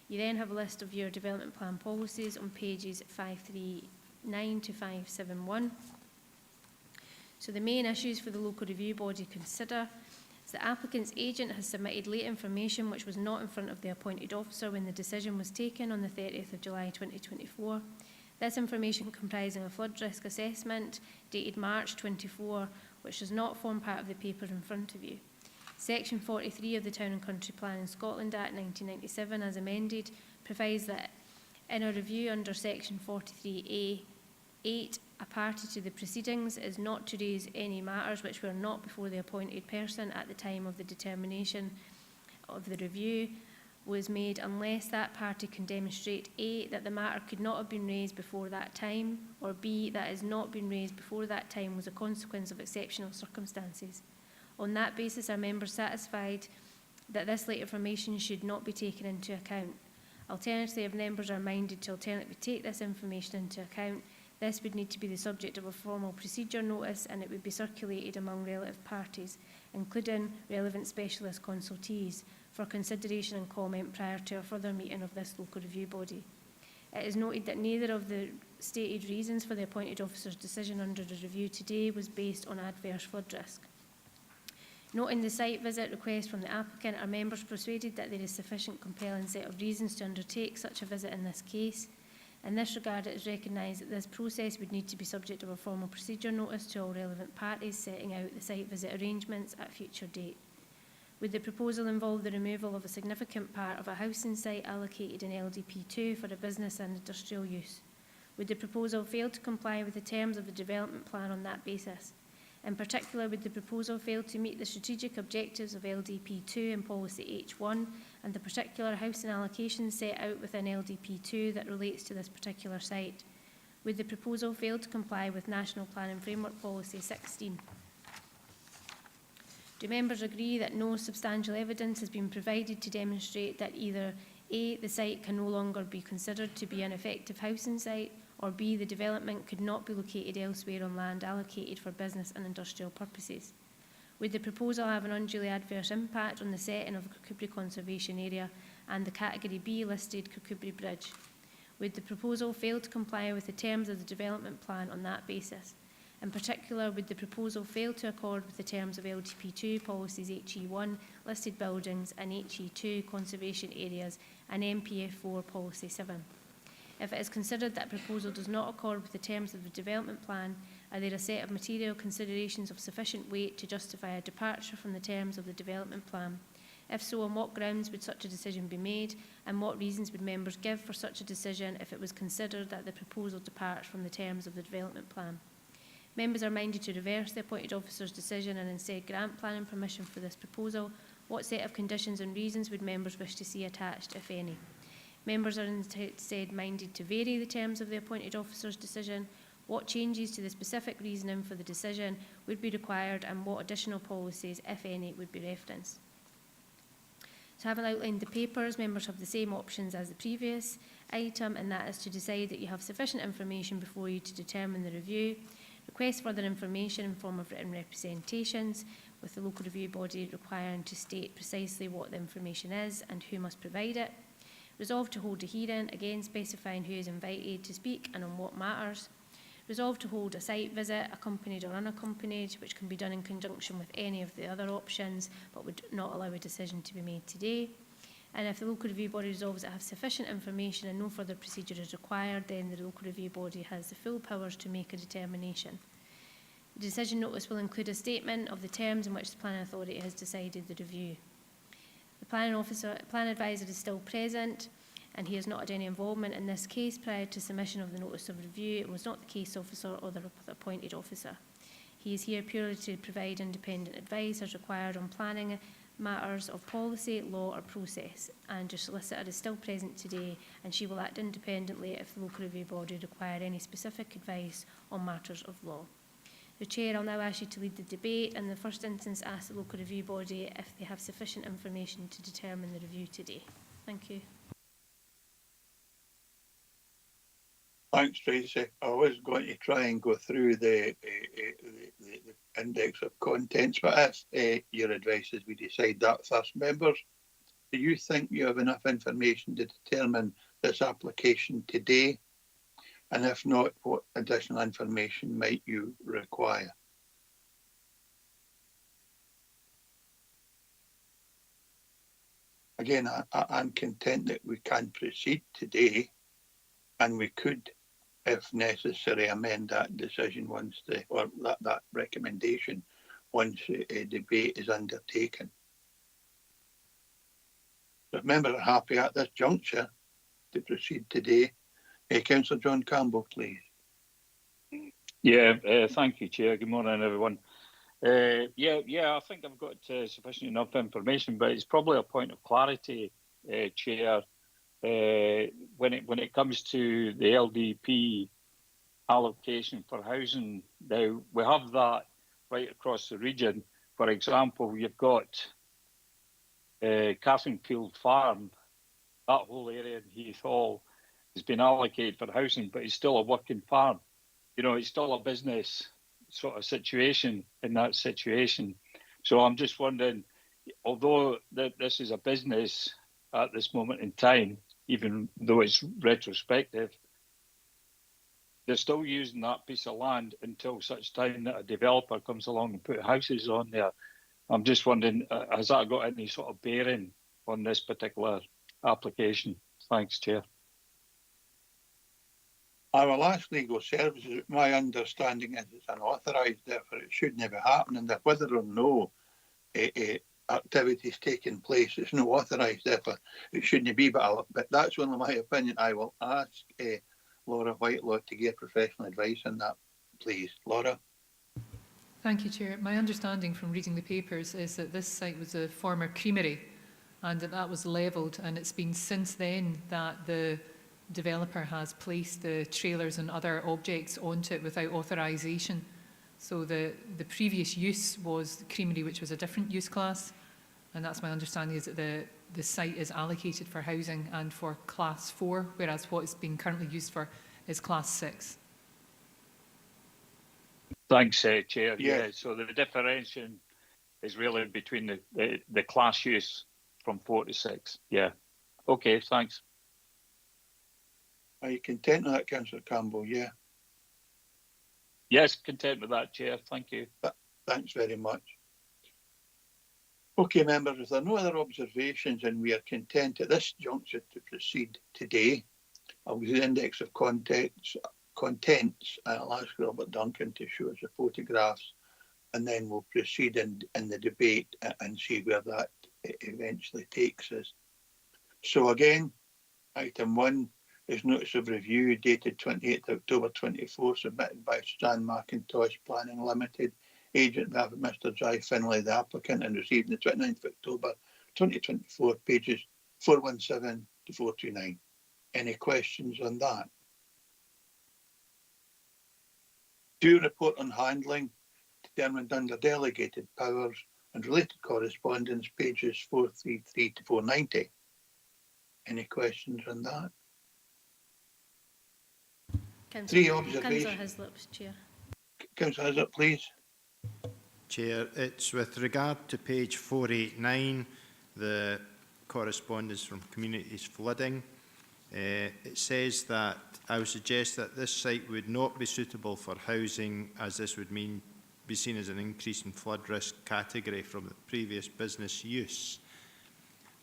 S1: You then have a list of your development plan policies on pages 539 to 571. So the main issues for the local review body to consider is the applicant's agent has submitted late information which was not in front of the appointed officer when the decision was taken on the 30th of July 2024. This information comprising a flood risk assessment dated March 24 which does not form part of the paper in front of you. Section 43 of the Town and Country Plan in Scotland Act 1997, as amended, provides that in a review under Section 43A(8), a party to the proceedings is not to raise any matters which were not before the appointed person at the time of the determination of the review was made, unless that party can demonstrate A, that the matter could not have been raised before that time, or B, that has not been raised before that time was a consequence of exceptional circumstances. On that basis, are members satisfied that this late information should not be taken into account? Alternatively, if members are minded to alternatively take this information into account, this would need to be the subject of a formal procedure notice, and it would be circulated among relative parties, including relevant specialist consultees, for consideration and comment prior to a further meeting of this local review body. It is noted that neither of the stated reasons for the appointed officer's decision under the review today was based on adverse flood risk. Noting the site visit request from the applicant, are members persuaded that there is sufficient compelling set of reasons to undertake such a visit in this case? In this regard, it is recognised that this process would need to be subject to a formal procedure notice to all relevant parties, setting out the site visit arrangements at a future date. Would the proposal involve the removal of a significant part of a housing site allocated in LDP2 for a business and industrial use? Would the proposal fail to comply with the terms of the development plan on that basis? In particular, would the proposal fail to meet the strategic objectives of LDP2 and Policy H1 and the particular housing allocation set out within LDP2 that relates to this particular site? Would the proposal fail to comply with National Planning Framework Policy 16? Do members agree that no substantial evidence has been provided to demonstrate that either A, the site can no longer be considered to be an effective housing site, or B, the development could not be located elsewhere on land allocated for business and industrial purposes? Would the proposal have an unduly adverse impact on the setting of the Kirkcudbright Conservation Area and the Category B listed Kirkcudbright Bridge? Would the proposal fail to comply with the terms of the development plan on that basis? In particular, would the proposal fail to accord with the terms of LDP2, Policies HE1, listed buildings, and HE2, conservation areas, and NPF4, Policy 7? If it is considered that a proposal does not accord with the terms of the development plan, are there a set of material considerations of sufficient weight to justify a departure from the terms of the development plan? If so, on what grounds would such a decision be made, and what reasons would members give for such a decision if it was considered that the proposal departs from the terms of the development plan? Members are minded to reverse the appointed officer's decision and instead grant planning permission for this proposal. What set of conditions and reasons would members wish to see attached, if any? Members are instead minded to vary the terms of the appointed officer's decision. What changes to the specific reasoning for the decision would be required, and what additional policies, if any, would be referenced? So, having outlined the papers, members have the same options as the previous item, and that is to decide that you have sufficient information before you to determine the review, request further information in form of written representations, with the local review body requiring to state precisely what the information is and who must provide it. Resolve to hold a hearing, again specifying who is invited to speak and on what matters. Resolve to hold a site visit, accompanied or unaccompanied, which can be done in conjunction with any of the other options, but would not allow a decision to be made today. And if the local review body resolves to have sufficient information and no further procedure is required, then the local review body has the full powers to make a determination. The decision notice will include a statement of the terms in which the planning authority has decided the review. The planning advisor is still present, and he has not had any involvement in this case prior to submission of the notice of review and was not the case officer or the appointed officer. He is here purely to provide independent advice as required on planning matters of policy, law or process, and your solicitor is still present today, and she will act independently if the local review body require any specific advice on matters of law. The Chair, I'll now ask you to lead the debate, and in the first instance ask the local review body if they have sufficient information to determine the review today. Thank you.
S3: Thanks, Tracy. I was going to try and go through the index of contents, but that's your advice as we decide that first. Members, do you think you have enough information to determine this application today? And if not, what additional information might you require? Again, I'm content that we can proceed today, and we could if necessary, amend that decision once or that recommendation once a debate is undertaken. If members are happy at this juncture to proceed today, Councillor John Campbell, please.
S7: Yeah, thank you, Chair. Good morning, everyone. I think I've got sufficient enough information, but it's probably a point of clarity, Chair. When it comes to the LDP allocation for housing, now we have that right across the region. For example, you've got Catherine Field Farm. That whole area in Heath Hall has been allocated for housing, but it's still a working farm. You know, it's still a business sort of situation in that situation. So I'm just wondering, although this is a business at this moment in time, even though it's retrospective, they're still using that piece of land until such time that a developer comes along and put houses on there. I'm just wondering, has that got any sort of bearing on this particular application? Thanks, Chair.
S3: I will ask legal services. My understanding is it's unauthorised, therefore it should never happen, and that whether or no activity is taking place, it's not authorised, therefore it shouldn't be. But that's only my opinion. I will ask Laura Whitelaw to give professional advice on that, please. Laura.
S6: Thank you, Chair. My understanding from reading the papers is that this site was a former creamery and that was levelled, and it's been since then that the developer has placed the trailers and other objects onto it without authorisation. So the previous use was the creamery, which was a different use class, and that's my understanding, is that the site is allocated for housing and for class 4, whereas what it's being currently used for is class 6.
S7: Thanks, Chair.
S3: Yeah.
S7: Yeah, so the differentiation is really between the class use from 4 to 6. Yeah. Okay, thanks.
S3: Are you content with that, Councillor Campbell? Yeah.
S7: Yes, content with that, Chair. Thank you.
S3: Thanks very much. Okay, members, if there are no other observations and we are content at this juncture to proceed today, I'll use the index of contents. I'll ask Robert Duncan to show us the photographs, and then we'll proceed in the debate and see where that eventually takes us. So again, item 1 is notice of review dated 28th October 24, submitted by Stan McIntosh Planning Limited, agent behalf of Mr. Jai Finlay, the applicant, and received on the 29th of October 2024, pages 417 to 429. Any questions on that? Due report on handling determined under delegated powers and related correspondence, pages 433 to 490. Any questions on that? Three observations.
S1: Councillor Hislop's Chair.
S3: Councillor Hislop, please.
S2: Chair, it's with regard to page 489, the correspondence from Communities Flooding. It says that I would suggest that this site would not be suitable for housing, as this would be seen as an increase in flood risk category from the previous business use.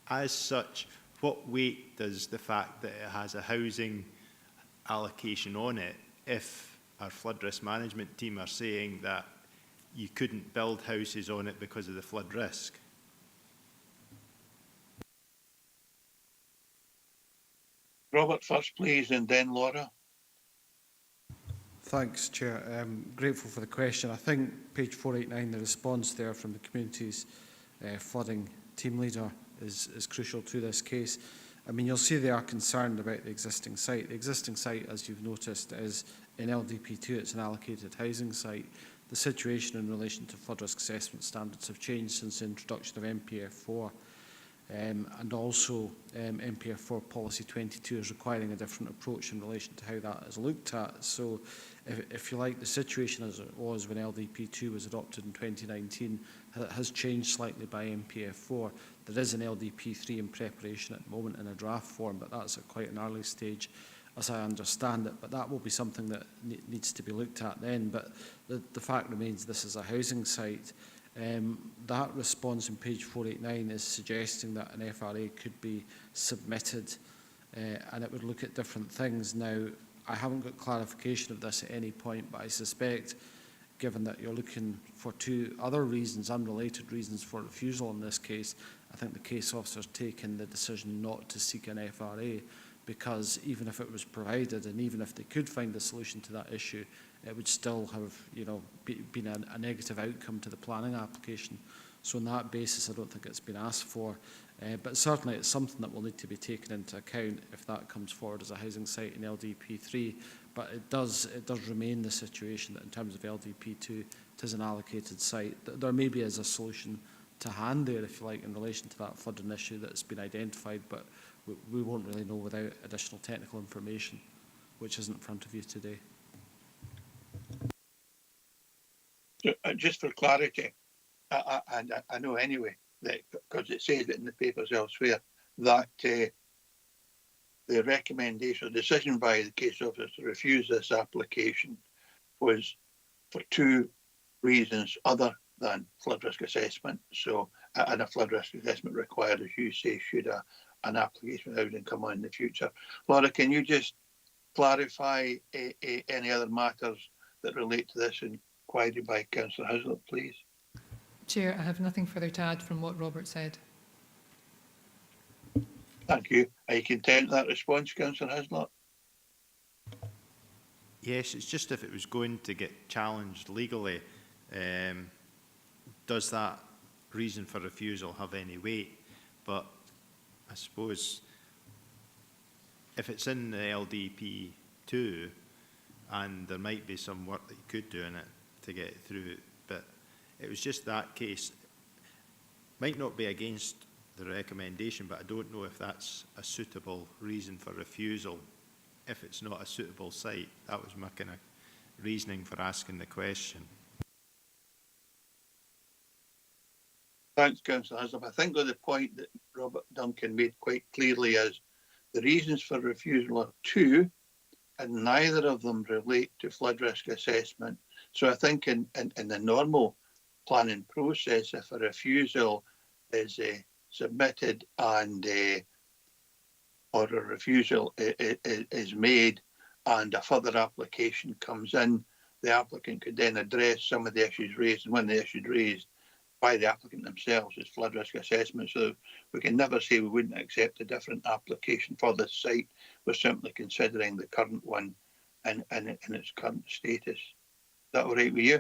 S2: As such, what weight does the fact that it has a housing allocation on it if our flood risk management team are saying that you couldn't build houses on it because of the flood risk?
S3: Robert first, please, and then Laura.
S4: Thanks, Chair. Grateful for the question. I think page 489, the response there from the community's flooding team leader is crucial to this case. I mean, you'll see they are concerned about the existing site. The existing site, as you've noticed, is in LDP2. It's an allocated housing site. The situation in relation to flood risk assessment standards have changed since the introduction of MPF4. And also MPF4 policy 22 is requiring a different approach in relation to how that is looked at. So if you like, the situation as it was when LDP2 was adopted in 2019 has changed slightly by MPF4. There is an LDP3 in preparation at the moment in a draft form, but that's at quite an early stage as I understand it. But that will be something that needs to be looked at then. But the fact remains this is a housing site. That response on page 489 is suggesting that an FRA could be submitted and it would look at different things. Now, I haven't got clarification of this at any point, but I suspect, given that you're looking for two other reasons, unrelated reasons for refusal in this case, I think the case officer's taken the decision not to seek an FRA, because even if it was provided and even if they could find a solution to that issue, it would still have, been a negative outcome to the planning application. So on that basis, I don't think it's been asked for. But certainly it's something that will need to be taken into account if that comes forward as a housing site in LDP3. But it does remain the situation that in terms of LDP2, it is an allocated site. There maybe is a solution to hand there, if you like, in relation to that flooding issue that's been identified, but we won't really know without additional technical information, which isn't in front of you today.
S3: Just for clarity, I know anyway, that because it says it in the papers elsewhere, that the recommendation, decision by the case officer to refuse this application was for two reasons other than flood risk assessment. So, and a flood risk assessment required, as you say, should an application for housing come on in the future. Laura, can you just clarify any other matters that relate to this inquiry by Councillor Hislop, please?
S6: Chair, I have nothing further to add from what Robert said.
S3: Thank you. Are you content with that response, Councillor Hislop?
S2: Yes, it's just if it was going to get challenged legally, does that reason for refusal have any weight? But I suppose if it's in the LDP2 and there might be some work that you could do in it to get it through, but it was just that case. Might not be against the recommendation, but I don't know if that's a suitable reason for refusal. If it's not a suitable site, that was my kind of reasoning for asking the question.
S3: Thanks, Councillor Hislop. I think the point that Robert Duncan made quite clearly is the reasons for refusal are two, and neither of them relate to flood risk assessment. So I think in the normal planning process, if a refusal is submitted and or a refusal is made and a further application comes in, the applicant could then address some of the issues raised, and when the issues raised by the applicant themselves is flood risk assessment. So we can never say we wouldn't accept a different application for this site. We're simply considering the current one in its current status. Is that all right with you?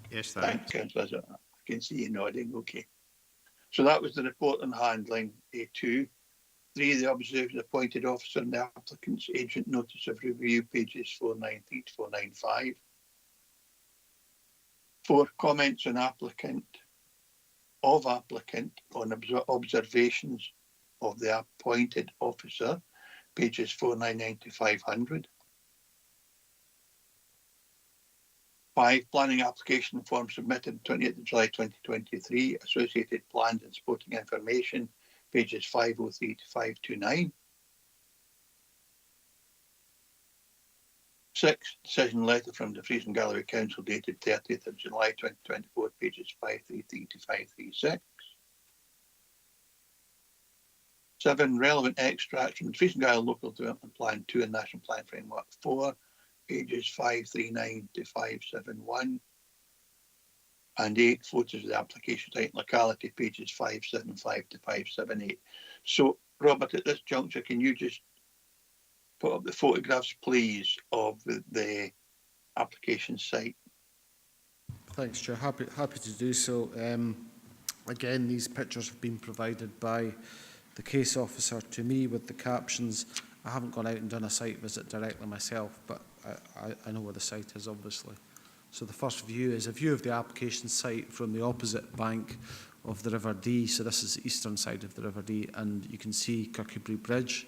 S2: Yes, thanks.
S3: Thanks, Councillor. I can see you nodding. Okay. So that was the report on handling A2. 3, the observation appointed officer and the applicant's agent notice of review, pages 493 to 495. 4, comments on applicant on observations of the appointed officer, pages 499 to 500. 5, planning application form submitted 28th of July 2023, associated plans and supporting information, pages 503 to 529. 6, decision letter from the Frees and Galloway Council dated 30th of July 2024, pages 533 to 536. 7, relevant extracts from the Frees and Galloway Local Development Plan 2 and National Plan Framework 4, pages 539 to 571. And 8, photos of the application site and locality, pages 575 to 578. So, Robert, at this juncture, can you just put up the photographs, please, of the application site?
S4: Thanks, Chair. Happy to do so. Again, these pictures have been provided by the case officer to me with the captions. I haven't gone out and done a site visit directly myself, but I know where the site is, obviously. So the first view is a view of the application site from the opposite bank of the River Dee. So this is the eastern side of the River Dee, and you can see Kirkcudbright Bridge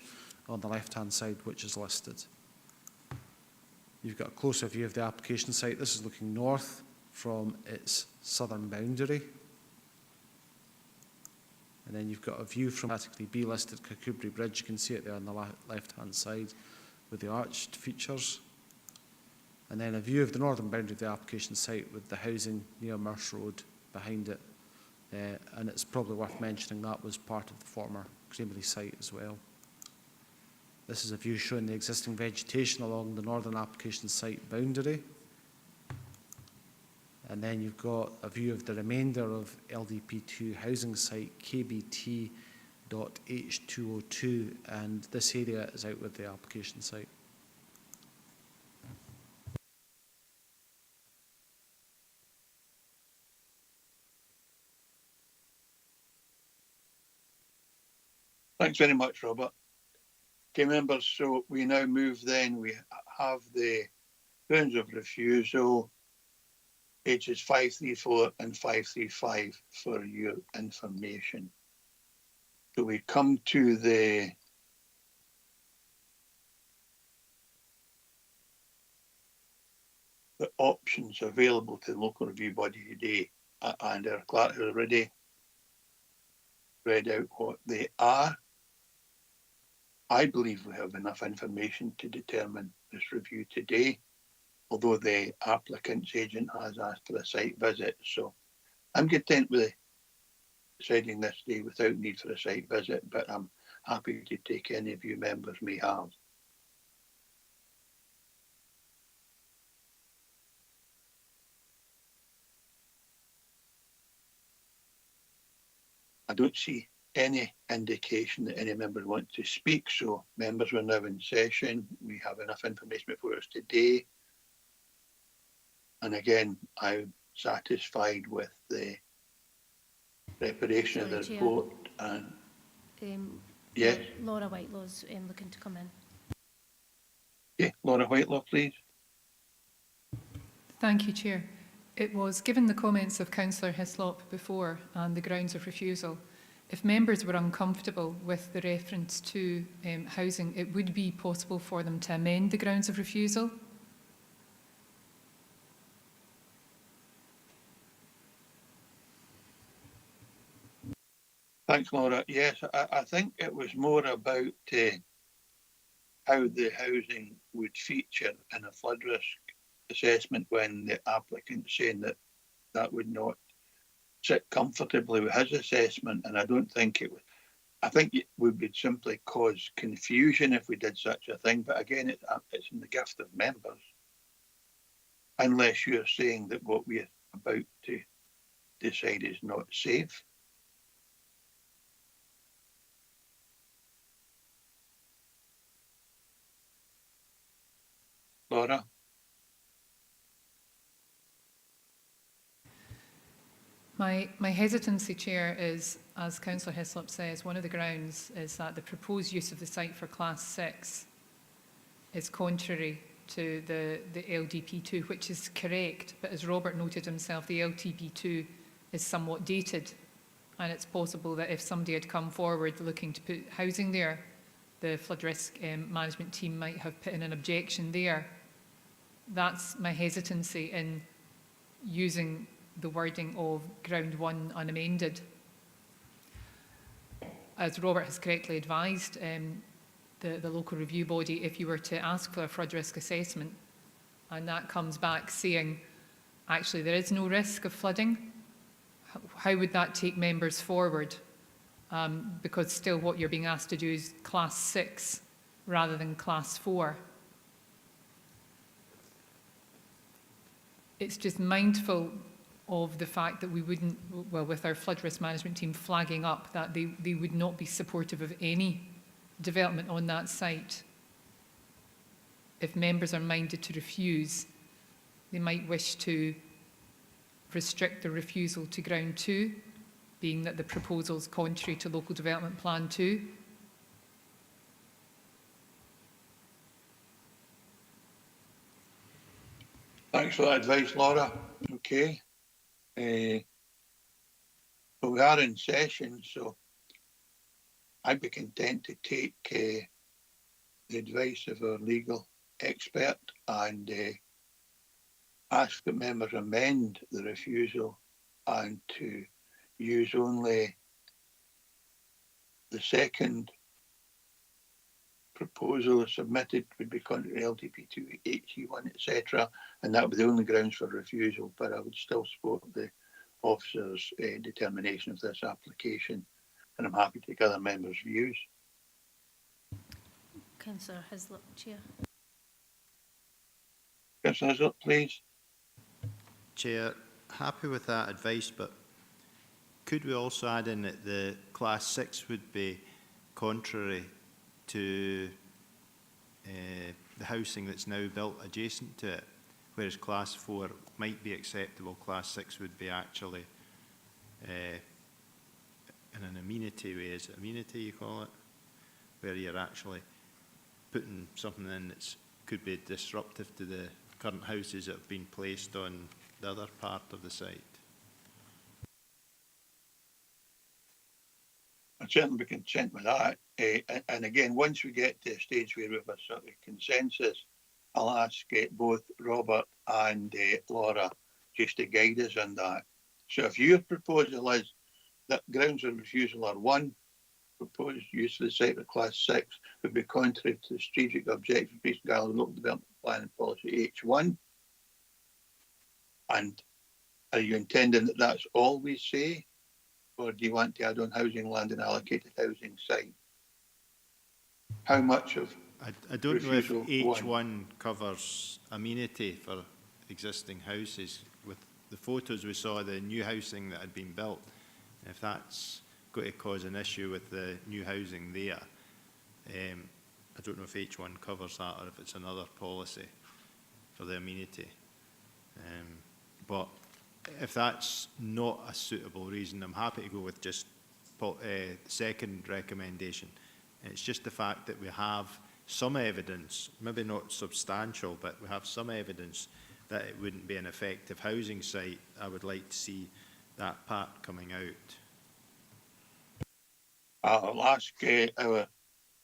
S4: on the left-hand side, which is listed. You've got a closer view of the application site. This is looking north from its southern boundary. And then you've got a view from category B listed Kirkcudbright Bridge. You can see it there on the left-hand side with the arched features. And then a view of the northern boundary of the application site with the housing near Merse Road behind it. And it's probably worth mentioning that was part of the former Creamery site as well. This is a view showing the existing vegetation along the northern application site boundary. And then you've got a view of the remainder of LDP2 housing site KBT.H202, and this area is out with the application site.
S3: Thanks very much, Robert. Okay, members, so we now move then, we have the grounds of refusal, pages 534 and 535 for your information. So we come to the options available to the local review body today, and our clerk has already read out what they are. I believe we have enough information to determine this review today, although the applicant's agent has asked for a site visit. So I'm content with deciding this day without need for a site visit, but I'm happy to take any of you members may have. I don't see any indication that any member wants to speak, so members, we're now in session. We have enough information before us today. And again, I'm satisfied with the preparation of the
S1: Sorry, Chair.
S3: report. And yes,
S1: Laura Whitelaw's looking to come in.
S3: okay, Laura Whitelaw, please.
S6: Thank you, Chair. It was, given the comments of Councillor Hislop before and the grounds of refusal, if members were uncomfortable with the reference to housing, it would be possible for them to amend the grounds of refusal.
S3: Thanks, Laura. Yes, I think it was more about how the housing would feature in a flood risk assessment when the applicant's saying that that would not sit comfortably with his assessment, and I don't think it would. I think it would simply cause confusion if we did such a thing, but again, it's in the gift of members. Unless you're saying that what we're about to decide is not safe. Laura?
S6: My hesitancy, Chair, is, as Councillor Hislop says, one of the grounds is that the proposed use of the site for Class 6 is contrary to the LDP2, which is correct, but as Robert noted himself, the LDP2 is somewhat dated, and it's possible that if somebody had come forward looking to put housing there, the flood risk management team might have put in an objection there. That's my hesitancy in using the wording of ground 1 unamended. As Robert has correctly advised, the local review body, if you were to ask for a flood risk assessment and that comes back saying actually there is no risk of flooding, how would that take members forward? Because still what you're being asked to do is Class 6 rather than Class 4. It's just mindful of the fact that we wouldn't, well, with our flood risk management team flagging up that they would not be supportive of any development on that site. If members are minded to refuse, they might wish to restrict the refusal to ground 2, being that the proposal is contrary to Local Development Plan 2.
S3: Thanks for that advice, Laura. Okay. But we are in session, so I'd be content to take the advice of our legal expert and ask that members amend the refusal and to use only the second proposal submitted would be contrary to LDP2, HE1, etc. And that would be the only grounds for refusal, but I would still support the officer's determination of this application, and I'm happy to take other members' views.
S1: Councillor Hislop, Chair.
S3: Councillor Hislop, please.
S2: Chair, happy with that advice, but could we also add in that the Class 6 would be contrary to the housing that's now built adjacent to it, whereas Class 4 might be acceptable, Class 6 would be actually in an amenity way. Is it amenity you call it? Where you're actually putting something in that could be disruptive to the current houses that have been placed on the other part of the site.
S3: I'd certainly be content with that. And again, once we get to a stage where we have a sort of consensus, I'll ask both Robert and Laura just to guide us on that. So if your proposal is that grounds of refusal are 1, proposed use of the site of Class 6 would be contrary to the strategic objectives based on Gallagher Local Development Plan and Policy H1. And are you intending that that's all we say? Or do you want to add on housing land and allocated housing site? How much of
S2: I don't know if
S3: refusal
S2: H1 covers amenity for existing houses. With the photos we saw, the new housing that had been built, if that's going to cause an issue with the new housing there, I don't know if H1 covers that or if it's another policy for the amenity. But if that's not a suitable reason, I'm happy to go with just the second recommendation. It's just the fact that we have some evidence, maybe not substantial, but we have some evidence that it wouldn't be an effective housing site. I would like to see that part coming out.
S3: I'll ask our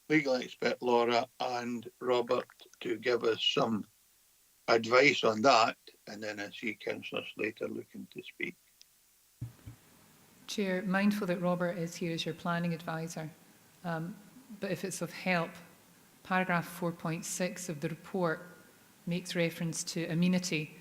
S3: legal expert Laura and Robert to give us some advice on that, and then I see Councillor Slater looking to speak.
S6: Chair, mindful that Robert is here as your planning advisor, but if it's of help, paragraph 4.6 of the report makes reference to amenity,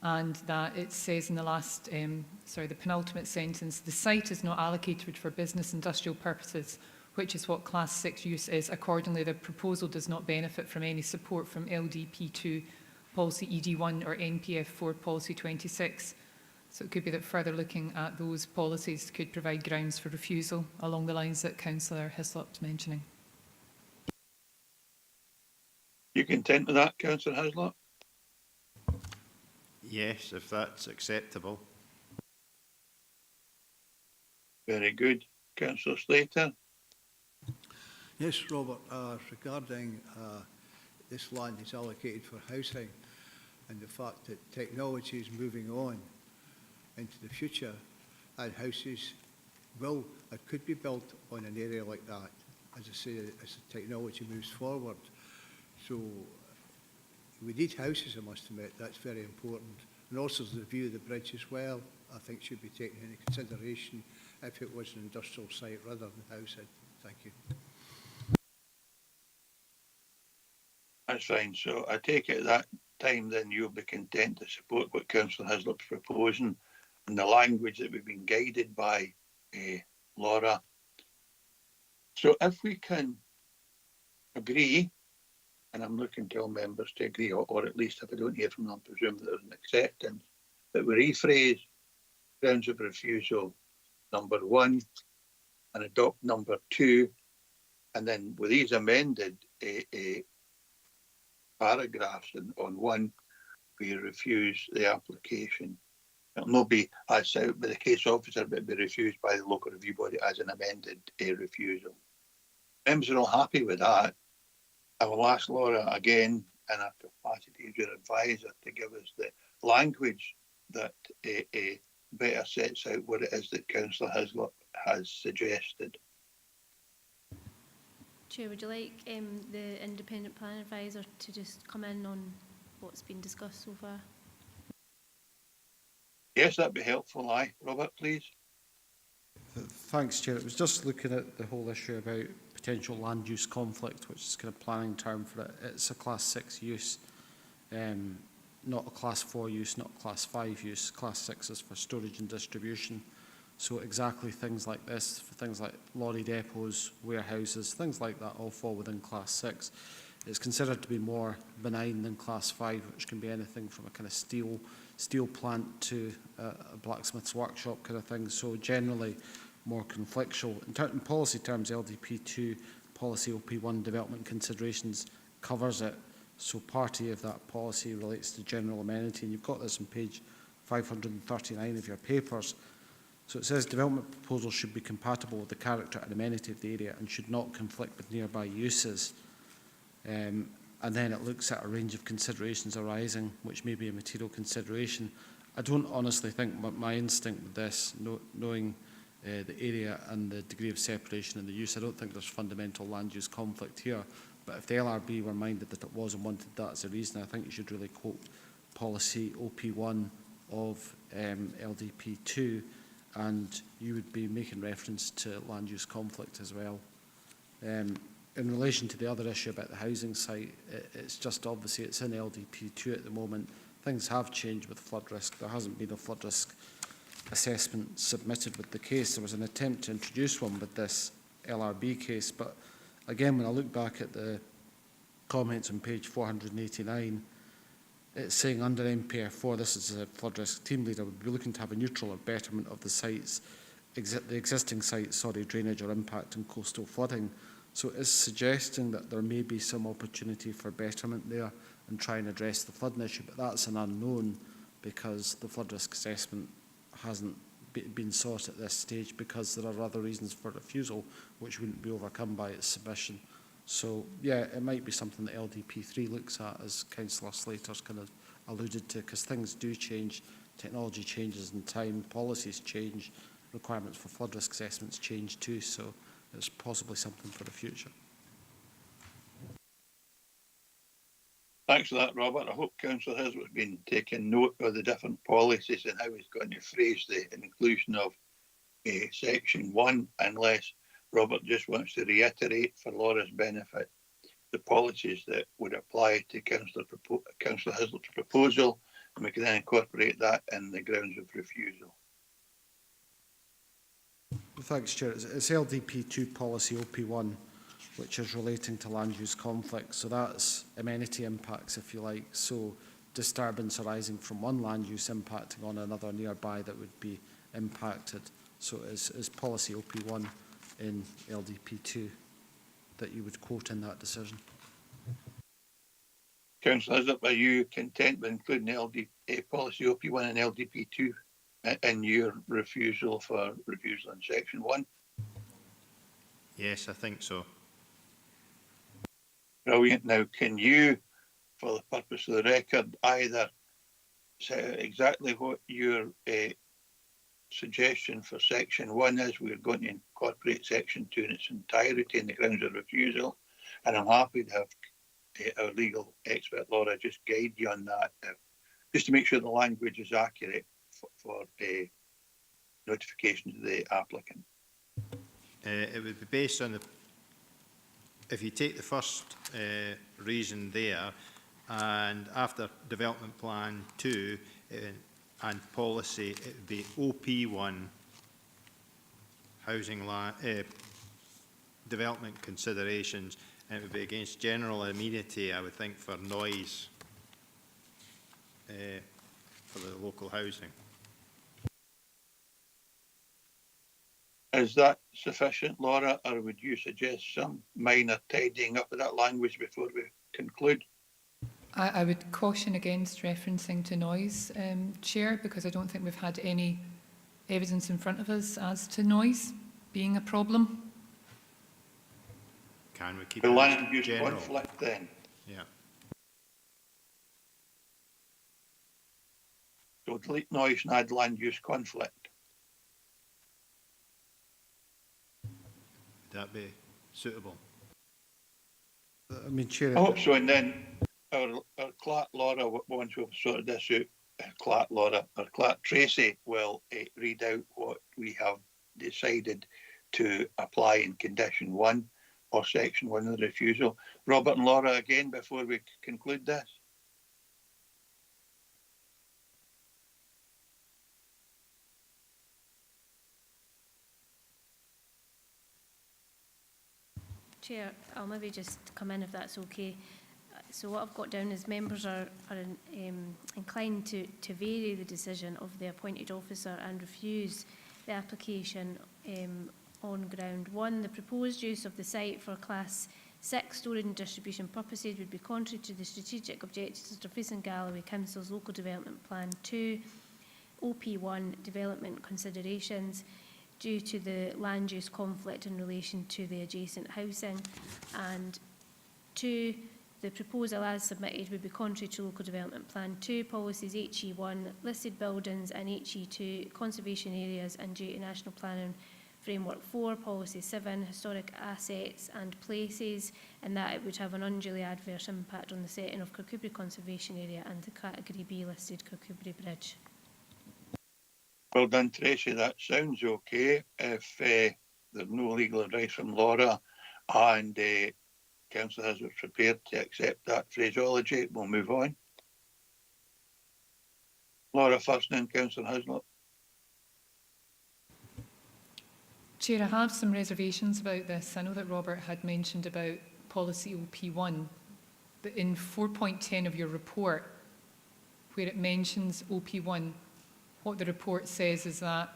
S6: and that it says in the last, the penultimate sentence, the site is not allocated for business industrial purposes, which is what Class 6 use is. Accordingly, the proposal does not benefit from any support from LDP2 Policy ED1 or NPF 4 Policy 26. So it could be that further looking at those policies could provide grounds for refusal along the lines that Councillor Hislop's mentioning.
S3: You content with that, Councillor Hislop?
S2: Yes, if that's acceptable.
S3: Very good. Councillor Slater?
S8: Yes, Robert, regarding this land is allocated for housing and the fact that technology is moving on into the future and houses will or could be built on an area like that, as I say, as the technology moves forward. So we need houses, I must admit, that's very important. And also the view of the bridge as well, I think should be taken into consideration if it was an industrial site rather than housing. Thank you.
S3: That's fine. So I take it at that time then you'll be content to support what Councillor Hislop's proposing and the language that we've been guided by Laura. So if we can agree, and I'm looking to all members to agree, or at least if I don't hear from them, I presume that there's an acceptance, that we rephrase grounds of refusal number 1 and adopt number 2, and then with these amended paragraphs on 1, we refuse the application. It'll not be as out by the case officer, but be refused by the local review body as an amended refusal. Members are all happy with that. I will ask Laura again in her capacity as your advisor to give us the language that better sets out what it is that Councillor Hislop has suggested.
S1: Chair, would you like the independent plan advisor to just come in on what's been discussed so far?
S3: Yes, that'd be helpful. Aye, Robert, please.
S4: Thanks, Chair. It was just looking at the whole issue about potential land use conflict, which is kind of planning term for it. It's a Class 6 use, not a Class 4 use, not a Class 5 use. Class 6 is for storage and distribution. So exactly things like this, for things like lorry depots, warehouses, things like that all fall within Class 6. It's considered to be more benign than Class 5, which can be anything from a kind of steel plant to a blacksmith's workshop kind of thing. So generally more conflictual. In policy terms, LDP2 policy OP1 development considerations covers it. So part A of that policy relates to general amenity, and you've got this on page 539 of your papers. So it says development proposals should be compatible with the character and amenity of the area and should not conflict with nearby uses. And then it looks at a range of considerations arising, which may be a material consideration. I don't honestly think, my instinct with this, knowing the area and the degree of separation in the use, I don't think there's fundamental land use conflict here. But if the LRB were minded that it was and wanted that as a reason, I think you should really quote policy OP1 of LDP2, and you would be making reference to land use conflict as well. In relation to the other issue about the housing site, it's just obviously it's in LDP2 at the moment. Things have changed with flood risk. There hasn't been a flood risk assessment submitted with the case. There was an attempt to introduce one with this LRB case, but again, when I look back at the comments on page 489, it's saying under MPF4, this is a flood risk team leader, would be looking to have a neutral or betterment of the sites, the existing site, drainage or impact on coastal flooding. So it's suggesting that there may be some opportunity for betterment there and try and address the flooding issue, but that's an unknown because the flood risk assessment hasn't been sought at this stage because there are other reasons for refusal which wouldn't be overcome by its submission. So yeah, it might be something that LDP3 looks at, as Councillor Slater's kind of alluded to, because things do change, technology changes in time, policies change, requirements for flood risk assessments change too, so it's possibly something for the future.
S3: Thanks for that, Robert. I hope Councillor Hesworth's been taking note of the different policies and how he's going to phrase the inclusion of section 1, unless Robert just wants to reiterate for Laura's benefit the policies that would apply to Councillor Hislop's proposal, and we can then incorporate that in the grounds of refusal.
S4: Thanks, Chair. It's LDP2 policy OP1, which is relating to land use conflict. So that's amenity impacts, if you like. So disturbance arising from one land use impacting on another nearby that would be impacted. So it's policy OP1 in LDP2 that you would quote in that decision.
S3: Councillor Hislop, are you content with including policy OP1 and LDP2 in your refusal for refusal in section 1?
S2: Yes, I think so.
S3: Brilliant. Now, can you, for the purpose of the record, either say exactly what your suggestion for section 1 is? We're going to incorporate section 2 in its entirety in the grounds of refusal, and I'm happy to have our legal expert Laura just guide you on that, just to make sure the language is accurate for notification to the applicant.
S2: It would be based on the, if you take the first reason there, and after development plan 2 and policy, it would be OP1 housing development considerations, and it would be against general amenity, I would think, for noise for the local housing.
S3: Is that sufficient, Laura, or would you suggest some minor tidying up of that language before we conclude?
S6: I would caution against referencing to noise, Chair, because I don't think we've had any evidence in front of us as to noise being a problem.
S2: Can we keep
S3: The
S2: it
S3: land use
S2: general?
S3: conflict then?
S2: Yeah.
S3: So delete noise and add land use conflict.
S2: Would that be suitable?
S4: I mean, Chair,
S3: I hope so. And then our clerk Laura, once we've sorted this out, clerk Tracy will read out what we have decided to apply in condition 1 or section 1 of the refusal. Robert and Laura, again, before we conclude this.
S1: Chair, I'll maybe just come in if that's okay. So what I've got down is members are inclined to vary the decision of the appointed officer and refuse the application on ground one. The proposed use of the site for Class 6 storage and distribution purposes would be contrary to the strategic objectives of Dumfries and Galloway Council's Local Development Plan 2, OP1 development considerations due to the land use conflict in relation to the adjacent housing. And 2, the proposal as submitted would be contrary to Local Development Plan 2, policies HE1, listed buildings, and HE2, conservation areas, and due to National Planning Framework 4, policy 7, historic assets and places, and that it would have an unduly adverse impact on the setting of Kirkcudbright Conservation Area and the Category B listed Kirkcudbright Bridge.
S3: Well done, Tracy. That sounds okay. If there's no legal advice from Laura and Council has prepared to accept that phraseology, we'll move on. Laura first, then Councillor Haslett.
S6: Chair, I have some reservations about this. I know that Robert had mentioned about policy OP1, but in 4.10 of your report, where it mentions OP1, what the report says is that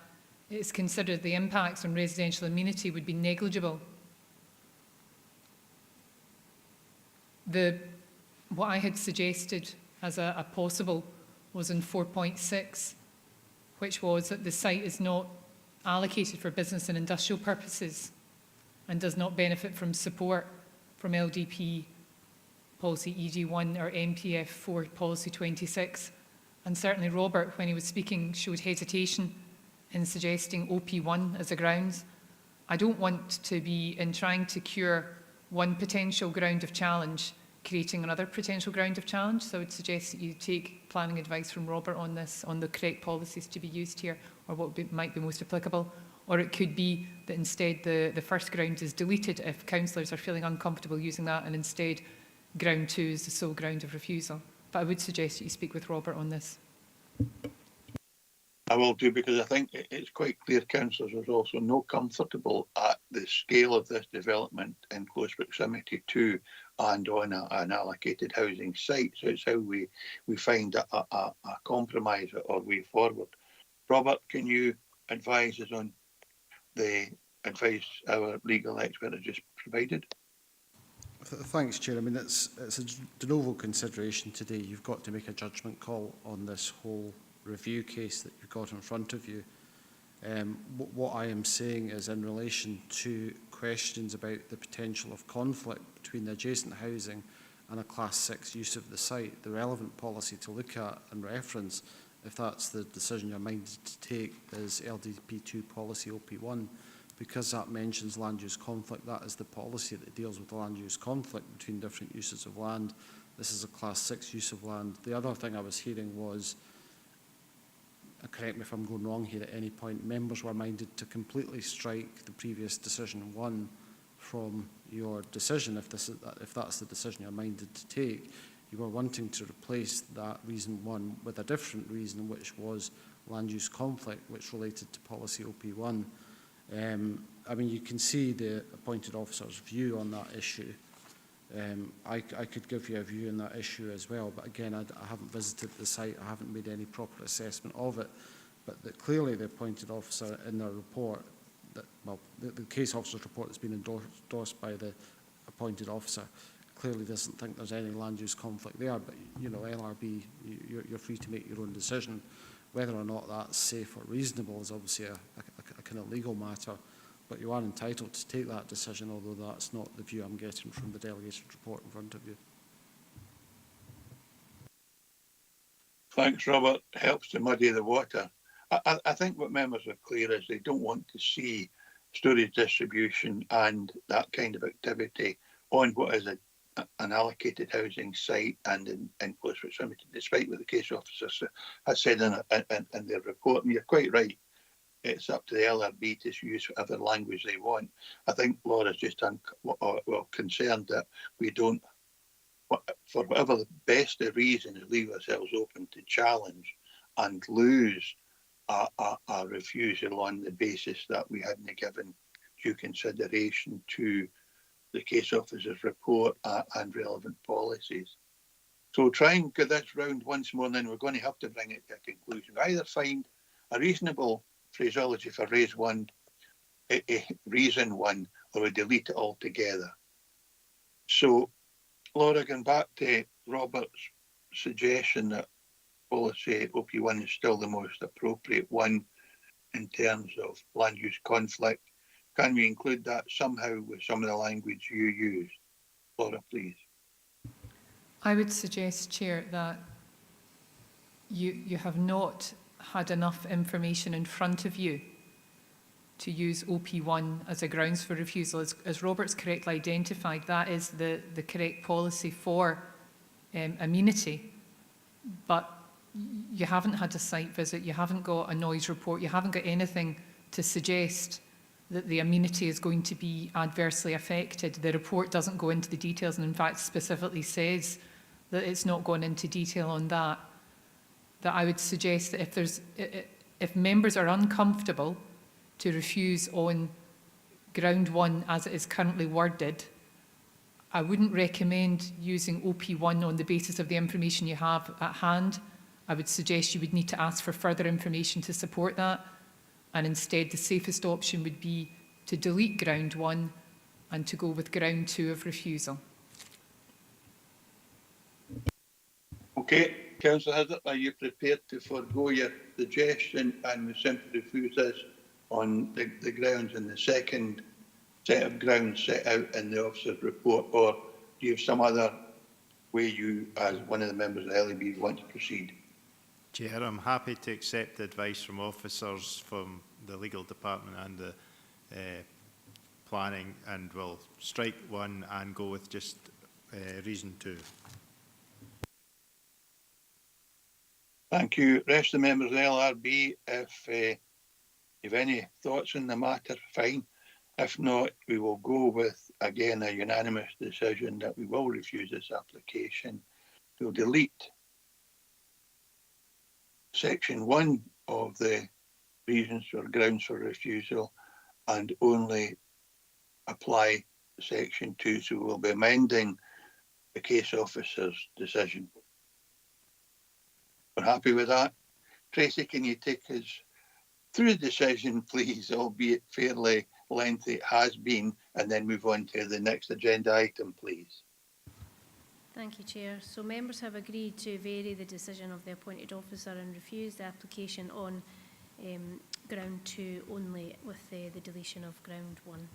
S6: it is considered the impacts on residential amenity would be negligible. What I had suggested as a possible was in 4.6, which was that the site is not allocated for business and industrial purposes and does not benefit from support from LDP policy ED1 or MPF 4 policy 26. And certainly Robert, when he was speaking, showed hesitation in suggesting OP1 as a grounds. I don't want to be, in trying to cure one potential ground of challenge, creating another potential ground of challenge. So I would suggest that you take planning advice from Robert on this, on the correct policies to be used here, or what might be most applicable. Or it could be that instead the first ground is deleted if councillors are feeling uncomfortable using that, and instead ground 2 is the sole ground of refusal. But I would suggest that you speak with Robert on this.
S3: I will do, because I think it's quite clear councillors are also not comfortable at the scale of this development in close proximity to and on an allocated housing site. So it's how we find a compromise or way forward. Robert, can you advise us on the advice our legal expert has just provided?
S4: Thanks, Chair. I mean, it's a de novo consideration today. You've got to make a judgment call on this whole review case that you've got in front of you. What I am saying is, in relation to questions about the potential of conflict between the adjacent housing and a Class 6 use of the site, the relevant policy to look at and reference, if that's the decision you're minded to take, is LDP2 policy OP1. Because that mentions land use conflict, that is the policy that deals with the land use conflict between different uses of land. This is a Class 6 use of land. The other thing I was hearing was, correct me if I'm going wrong here at any point, members were minded to completely strike the previous decision 1 from your decision. If that's the decision you're minded to take, you were wanting to replace that reason 1 with a different reason, which was land use conflict, which related to policy OP1. I mean, you can see the appointed officer's view on that issue. I could give you a view on that issue as well, but again, I haven't visited the site, I haven't made any proper assessment of it, but clearly the appointed officer in their report, the case officer's report that's been endorsed by the appointed officer, clearly doesn't think there's any land use conflict there, but you know, LRB, you're free to make your own decision. Whether or not that's safe or reasonable is obviously a kind of legal matter, but you are entitled to take that decision, although that's not the view I'm getting from the delegated report in front of you.
S3: Thanks, Robert. Helps to muddy the water. I think what members are clear is they don't want to see storage distribution and that kind of activity on what is an allocated housing site and in close proximity, despite what the case officer has said in their report. And you're quite right. It's up to the LRB to use whatever language they want. I think Laura's just concerned that we don't, for whatever the best of reasons, leave ourselves open to challenge and lose a refusal on the basis that we hadn't given due consideration to the case officer's report and relevant policies. So try and get this round once more, and then we're going to have to bring it to a conclusion. Either find a reasonable phraseology for reason one, or we delete it altogether. So, Laura, going back to Robert's suggestion that policy OP1 is still the most appropriate one in terms of land use conflict, can we include that somehow with some of the language you used? Laura, please.
S6: I would suggest, Chair, that you have not had enough information in front of you to use OP1 as a grounds for refusal. As Robert's correctly identified, that is the correct policy for amenity. But you haven't had a site visit, you haven't got a noise report, you haven't got anything to suggest that the amenity is going to be adversely affected. The report doesn't go into the details, and in fact specifically says that it's not gone into detail on that. That I would suggest that if members are uncomfortable to refuse on ground one as it is currently worded, I wouldn't recommend using OP1 on the basis of the information you have at hand. I would suggest you would need to ask for further information to support that, and instead the safest option would be to delete ground one and to go with ground two of refusal.
S3: Okay, Councillor Hazard, are you prepared to forego your suggestion and we simply refuse this on the grounds in the second set of grounds set out in the officer's report, or do you have some other way you, as one of the members of the LEB, want to proceed?
S2: Chair, I'm happy to accept advice from officers from the legal department and the planning, and will strike one and go with just reason two.
S3: Thank you. Rest of the members of the LRB, if you have any thoughts on the matter, fine. If not, we will go with, again, a unanimous decision that we will refuse this application. We'll delete section 1 of the reasons or grounds for refusal and only apply section 2. So we'll be amending the case officer's decision. We're happy with that. Tracy, can you take us through the decision, please, albeit fairly lengthy it has been, and then move on to the next agenda item, please.
S1: Thank you, Chair. So members have agreed to vary the decision of the appointed officer and refuse the application on ground 2 only, with the deletion of ground 1.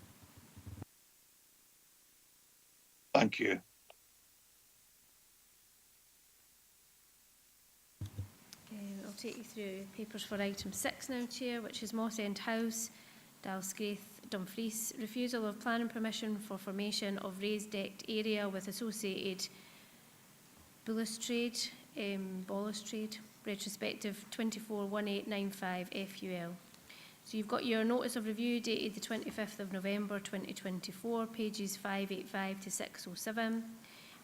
S3: Thank you.
S1: I'll take you through papers for item 6 now, Chair, which is Moss End House, Dalscraith, Dumfries. Refusal of planning permission for formation of raised decked area with associated balustrade, retrospective 241895 FUL. So you've got your notice of review dated the 25th of November 2024, pages 585 to 607.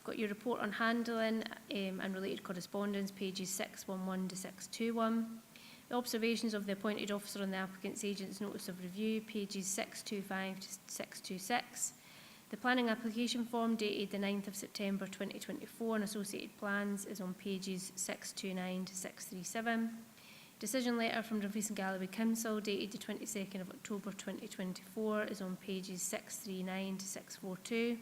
S1: Got your report on handling and related correspondence, pages 611 to 621. The observations of the appointed officer on the applicant's agent's notice of review, pages 625 to 626. The planning application form dated the 9th of September 2024 and associated plans is on pages 629 to 637. Decision letter from Dumfries and Galloway Council dated the 22nd of October 2024 is on pages 639 to 642.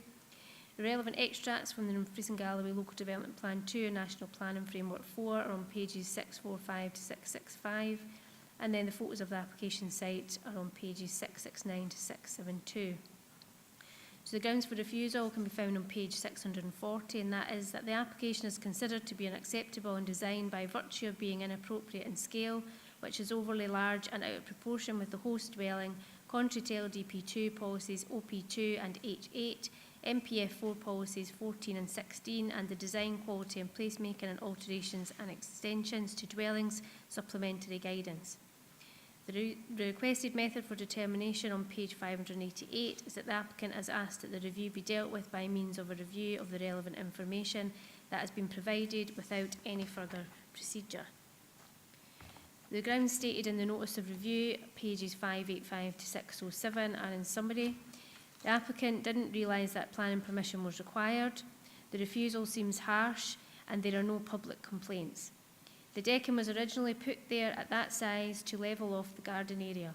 S1: The relevant extracts from the Dumfries and Galloway Local Development Plan 2 and National Planning Framework 4 are on pages 645 to 665, and then the photos of the application site are on pages 669 to 672. So the grounds for refusal can be found on page 640, and that is that the application is considered to be unacceptable in design by virtue of being inappropriate in scale, which is overly large and out of proportion with the host dwelling, contrary to LDP2 policies OP2 and H8, MPF4 policies 14 and 16, and the design, quality and placemaking and alterations and extensions to dwellings supplementary guidance. The requested method for determination on page 588 is that the applicant has asked that the review be dealt with by means of a review of the relevant information that has been provided without any further procedure. The grounds stated in the notice of review, pages 585 to 607, are in summary. The applicant didn't realise that planning permission was required. The refusal seems harsh and there are no public complaints. The decking was originally put there at that size to level off the garden area.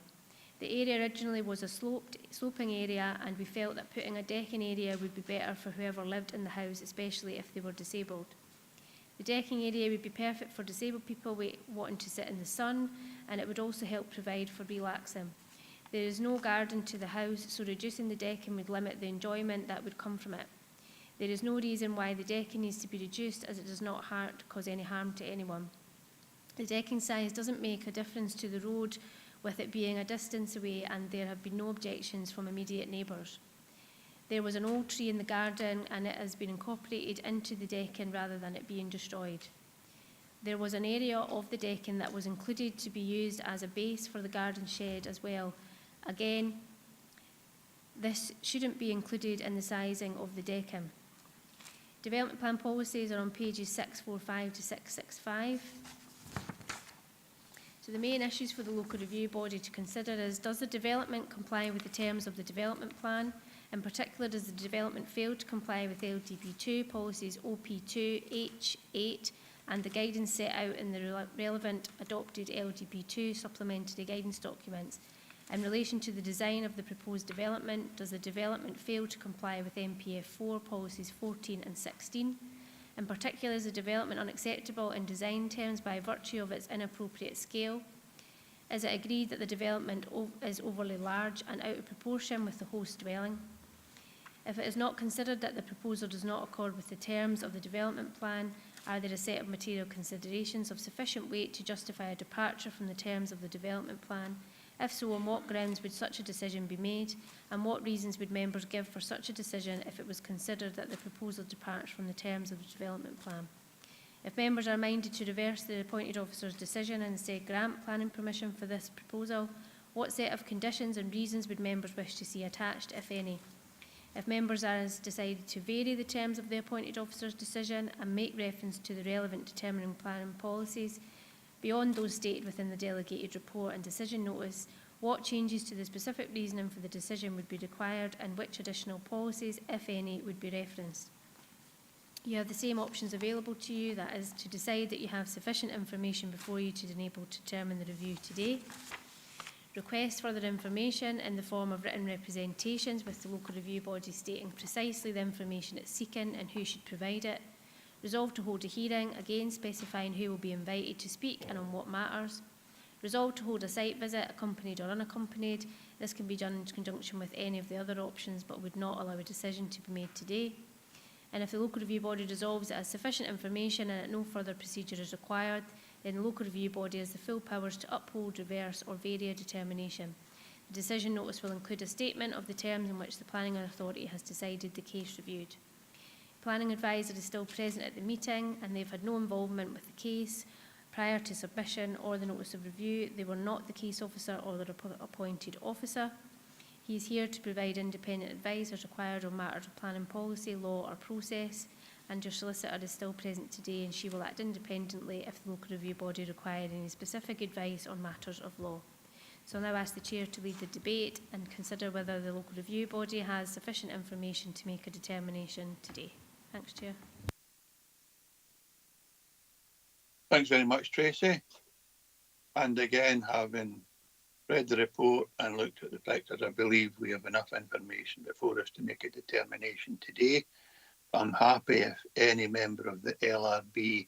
S1: The area originally was a sloping area, and we felt that putting a decking area would be better for whoever lived in the house, especially if they were disabled. The decking area would be perfect for disabled people wanting to sit in the sun, and it would also help provide for relaxing. There is no garden to the house, so reducing the decking would limit the enjoyment that would come from it. There is no reason why the decking needs to be reduced, as it does not cause any harm to anyone. The decking size doesn't make a difference to the road, with it being a distance away, and there have been no objections from immediate neighbours. There was an old tree in the garden, and it has been incorporated into the decking rather than it being destroyed. There was an area of the decking that was included to be used as a base for the garden shed as well. Again, this shouldn't be included in the sizing of the decking. Development plan policies are on pages 645 to 665. So the main issues for the local review body to consider is, does the development comply with the terms of the development plan? In particular, does the development fail to comply with LDP2, policies OP2, H8, and the guidance set out in the relevant adopted LDP2 supplementary guidance documents? In relation to the design of the proposed development, does the development fail to comply with MPF4, policies 14 and 16? In particular, is the development unacceptable in design terms by virtue of its inappropriate scale? Is it agreed that the development is overly large and out of proportion with the host dwelling? If it is not considered that the proposal does not accord with the terms of the development plan, are there a set of material considerations of sufficient weight to justify a departure from the terms of the development plan? If so, on what grounds would such a decision be made, and what reasons would members give for such a decision if it was considered that the proposal departs from the terms of the development plan? If members are minded to reverse the appointed officer's decision and instead grant planning permission for this proposal, what set of conditions and reasons would members wish to see attached, if any? If members are decided to vary the terms of the appointed officer's decision and make reference to the relevant determining planning policies, beyond those stated within the delegated report and decision notice, what changes to the specific reasoning for the decision would be required, and which additional policies, if any, would be referenced? You have the same options available to you, that is, to decide that you have sufficient information before you to enable to determine the review today. Request further information in the form of written representations with the local review body stating precisely the information it's seeking and who should provide it. Resolve to hold a hearing, again specifying who will be invited to speak and on what matters. Resolve to hold a site visit, accompanied or unaccompanied. This can be done in conjunction with any of the other options, but would not allow a decision to be made today. And if the local review body resolves it has sufficient information and that no further procedure is required, then the local review body has the full powers to uphold, reverse or vary a determination. The decision notice will include a statement of the terms in which the planning authority has decided the case reviewed. Planning advisor is still present at the meeting, and they've had no involvement with the case prior to submission or the notice of review. They were not the case officer or the appointed officer. He is here to provide independent advice as required on matters of planning policy, law or process, and your solicitor is still present today, and she will act independently if the local review body required any specific advice on matters of law. So I'll now ask the Chair to lead the debate and consider whether the local review body has sufficient information to make a determination today. Thanks, Chair.
S3: Thanks very much, Tracy. And again, having read the report and looked at the pictures, I believe we have enough information before us to make a determination today. I'm happy if any member of the LRB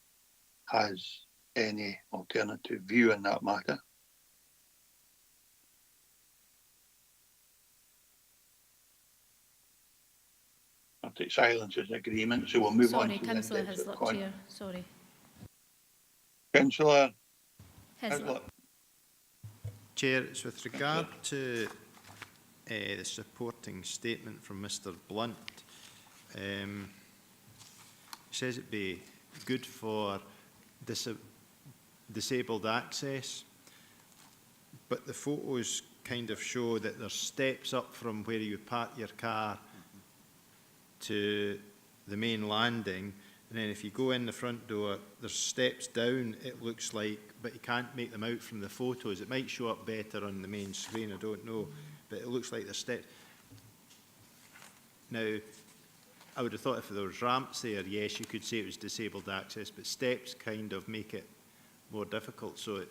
S3: has any alternative view on that matter. I'll take silence as agreement, so we'll move on to the
S1: Councillor
S3: index of
S1: Hislop,
S3: con-
S1: Chair. Sorry.
S3: Councillor
S1: Hislop.
S3: Hislop.
S2: Chair, it's with regard to the supporting statement from Mr Blunt. He says it'd be good for disabled access, but the photos kind of show that there's steps up from where you park your car to the main landing, and then if you go in the front door, there's steps down, it looks like, but you can't make them out from the photos. It might show up better on the main screen, I don't know, but it looks like there's steps. Now, I would have thought if there was ramps there, yes, you could say it was disabled access, but steps kind of make it more difficult. So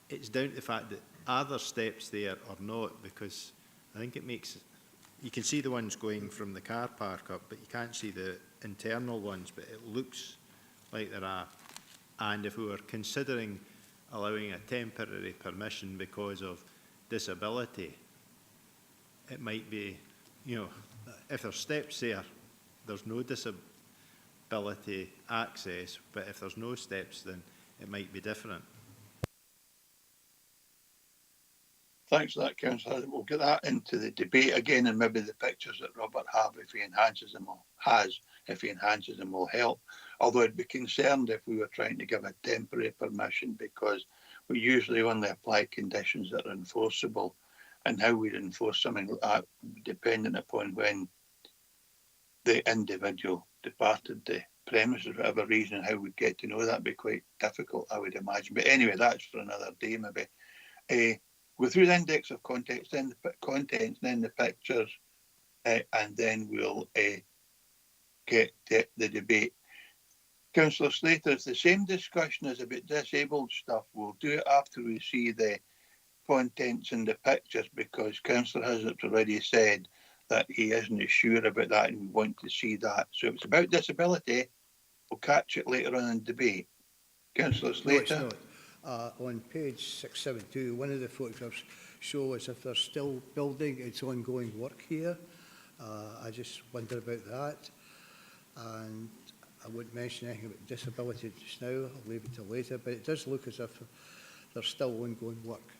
S2: it's down to the fact that are there steps there or not, because I think it makes, you can see the ones going from the car park up, but you can't see the internal ones, but it looks like there are. And if we were considering allowing a temporary permission because of disability, it might be, you know, if there's steps there, there's no disability access, but if there's no steps, then it might be different.
S3: Thanks for that, Councillor. We'll get that into the debate again, and maybe the pictures that Robert have, if he enhances them, will help. Although I'd be concerned if we were trying to give a temporary permission, because we usually only apply conditions that are enforceable, and how we'd enforce something like that, depending upon when the individual departed the premises for whatever reason, how we'd get to know that would be quite difficult, I would imagine. But anyway, that's for another day, maybe. Go through the index of context, then the contents, then the pictures, and then we'll get the debate. Councillor Slater, it's the same discussion as about disabled stuff. We'll do it after we see the contents and the pictures, because Councillor Hazlitt's already said that he isn't sure about that and we want to see that. So if it's about disability, we'll catch it later on in debate. Councillor Slater?
S8: No, it's not. On page 672, one of the photographs show as if they're still building. It's ongoing work here. I just wonder about that. And I wouldn't mention anything about disability just now. I'll leave it till later. But it does look as if there's still ongoing work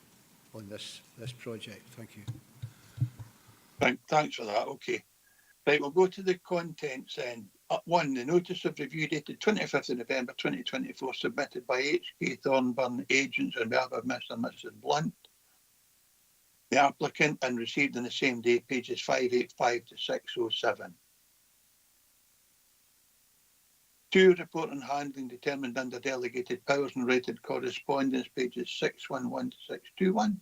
S8: on this project. Thank you.
S3: Thanks for that. Okay. Right, we'll go to the contents then. One, the notice of review dated 25th of November 2024, submitted by HK Thornburn Agents on behalf of Mr. and Mrs. Blunt, the applicant, and received on the same day, pages 585 to 607. 2, report on handling determined under delegated powers and rated correspondence, pages 611 to 621.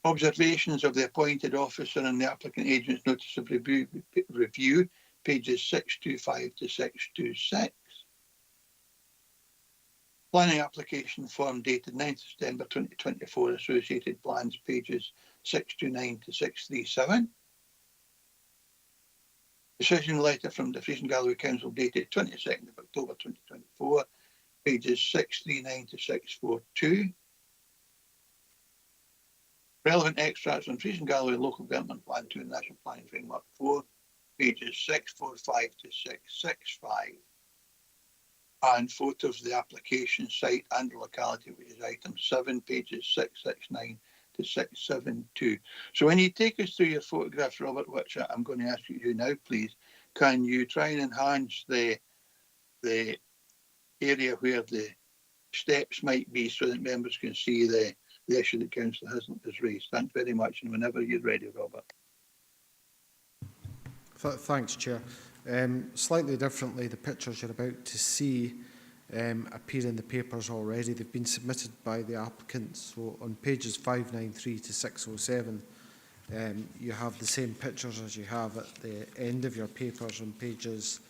S3: Observations of the appointed officer and the applicant agent's notice of review, pages 625 to 626. Planning application form dated 9th September 2024, associated plans, pages 629 to 637. Decision letter from the Frieson Galloway Council dated 22nd of October 2024, pages 639 to 642. Relevant extracts on Frieson Galloway Local Government Plan 2 and National Planning Framework 4, pages 645 to 665. And photos of the application site and the locality, which is item 7, pages 669 to 672. So when you take us through your photographs, Robert, which I'm going to ask you to do now, please, can you try and enhance the area where the steps might be so that members can see the issue that Councillor Hazlitt has raised? Thanks very much, and whenever you're ready, Robert.
S4: Thanks, Chair. Slightly differently, the pictures you're about to see appear in the papers already. They've been submitted by the applicants. So on pages 593 to 607, you have the same pictures as you have at the end of your papers on pages,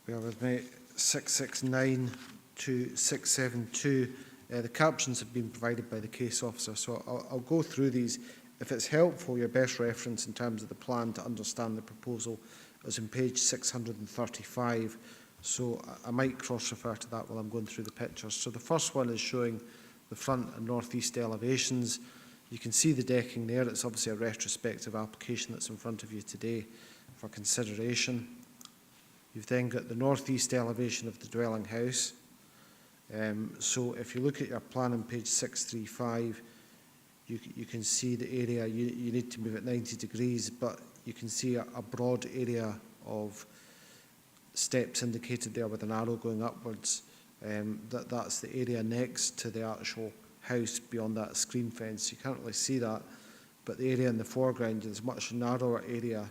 S4: bear with me, 669 to 672. The captions have been provided by the case officer, so I'll go through these. If it's helpful, your best reference in terms of the plan to understand the proposal is on page 635, so I might cross-refer to that while I'm going through the pictures. So the first one is showing the front and north-east elevations. You can see the decking there. It's obviously a retrospective application that's in front of you today for consideration. You've then got the north-east elevation of the dwelling house. So if you look at your plan on page 635, you can see the area. You need to move it 90 degrees, but you can see a broad area of steps indicated there with an arrow going upwards. That's the area next to the actual house beyond that screen fence. You can't really see that, but the area in the foreground is a much narrower area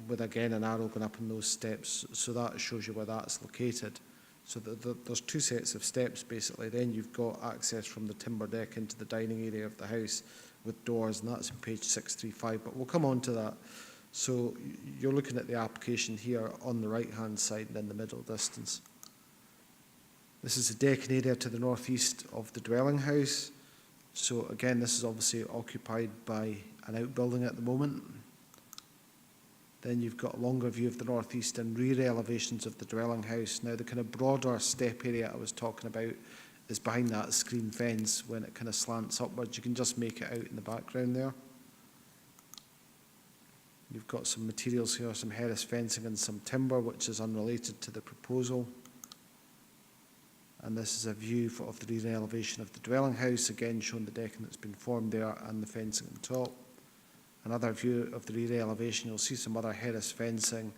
S4: with, again, an arrow going up on those steps. So that shows you where that's located. So there's two sets of steps, basically. Then you've got access from the timber deck into the dining area of the house, with doors, and that's on page 635, but we'll come on to that. So you're looking at the application here on the right-hand side and in the middle distance. This is the decking area to the northeast of the dwelling house. So again, this is obviously occupied by an outbuilding at the moment. Then you've got a longer view of the northeast and rear elevations of the dwelling house. Now, the kind of broader step area I was talking about is behind that screen fence when it kind of slants upwards. You can just make it out in the background there. You've got some materials here, some Harris fencing and some timber, which is unrelated to the proposal. And this is a view of the rear elevation of the dwelling house, again showing the decking that's been formed there and the fencing on top. Another view of the rear elevation, you'll see some other Harris fencing.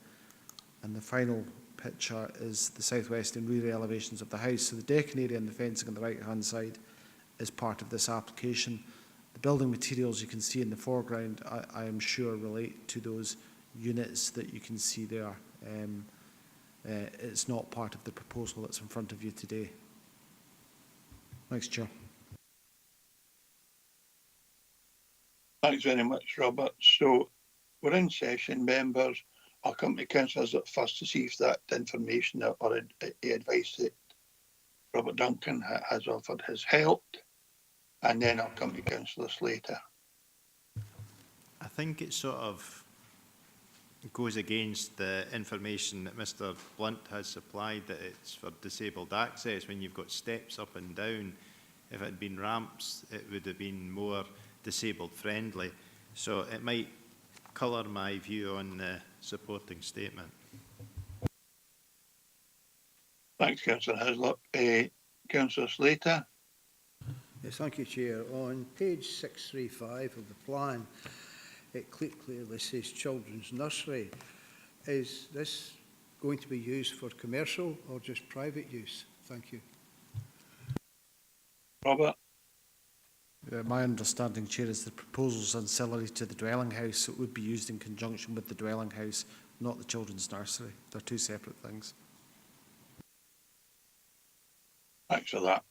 S4: And the final picture is the southwest and rear elevations of the house. So the decking area and the fencing on the right-hand side is part of this application. The building materials you can see in the foreground, I am sure, relate to those units that you can see there. It's not part of the proposal that's in front of you today. Thanks, Chair.
S3: Thanks very much, Robert. So we're in session, members. I'll come to councillors that first to see if that information or advice that Robert Duncan has offered has helped, and then I'll come to councillors later.
S2: I think it sort of goes against the information that Mr Blunt has supplied, that it's for disabled access. When you've got steps up and down, if it had been ramps, it would have been more disabled friendly. So it might colour my view on the supporting statement.
S3: Thanks, Councillor Hislop. Councillor Slater.
S8: Yes, thank you, Chair. On page 635 of the plan, it clearly says children's nursery. Is this going to be used for commercial or just private use? Thank you.
S3: Robert.
S4: My understanding, Chair, is the proposal's ancillary to the dwelling house, so it would be used in conjunction with the dwelling house, not the children's nursery. They're two separate things.
S3: Thanks for that.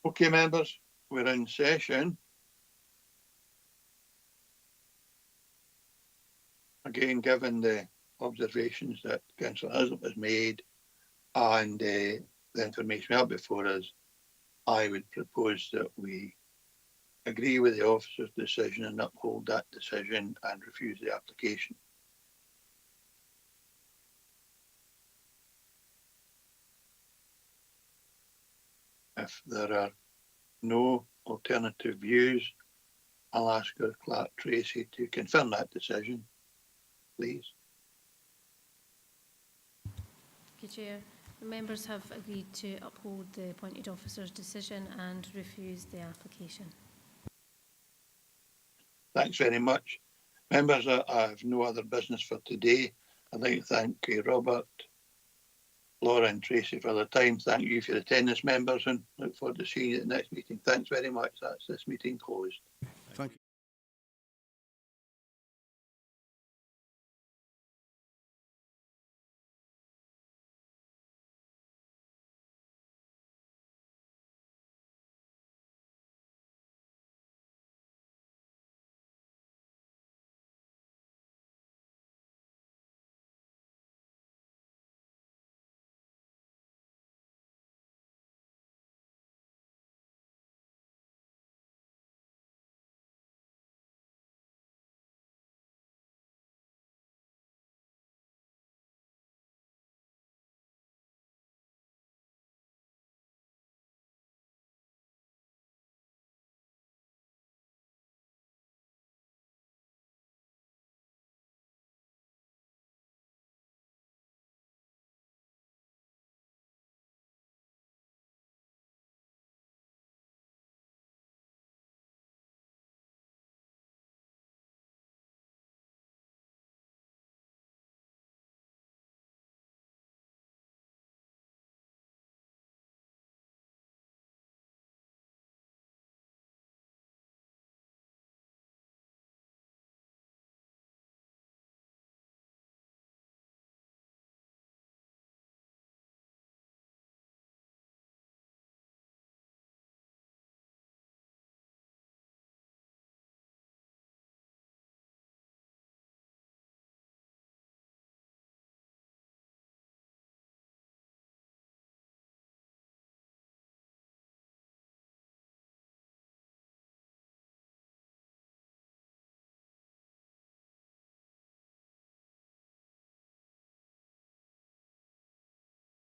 S3: Okay, members, we're in session. Again, given the observations that Councillor Hislop has made and the information we have before us, I would propose that we agree with the officer's decision and uphold that decision and refuse the application. If there are no alternative views, I'll ask our clerk Tracy to confirm that decision, please.
S1: Thank you, Chair. The members have agreed to uphold the appointed officer's decision and refuse the application.
S3: Thanks very much. Members, I have no other business for today. I'd like to thank Robert, Laura and Tracy for their time. Thank you for your attendance, members, and look forward to seeing you at the next meeting. Thanks very much. That's this meeting closed.
S8: Thank you.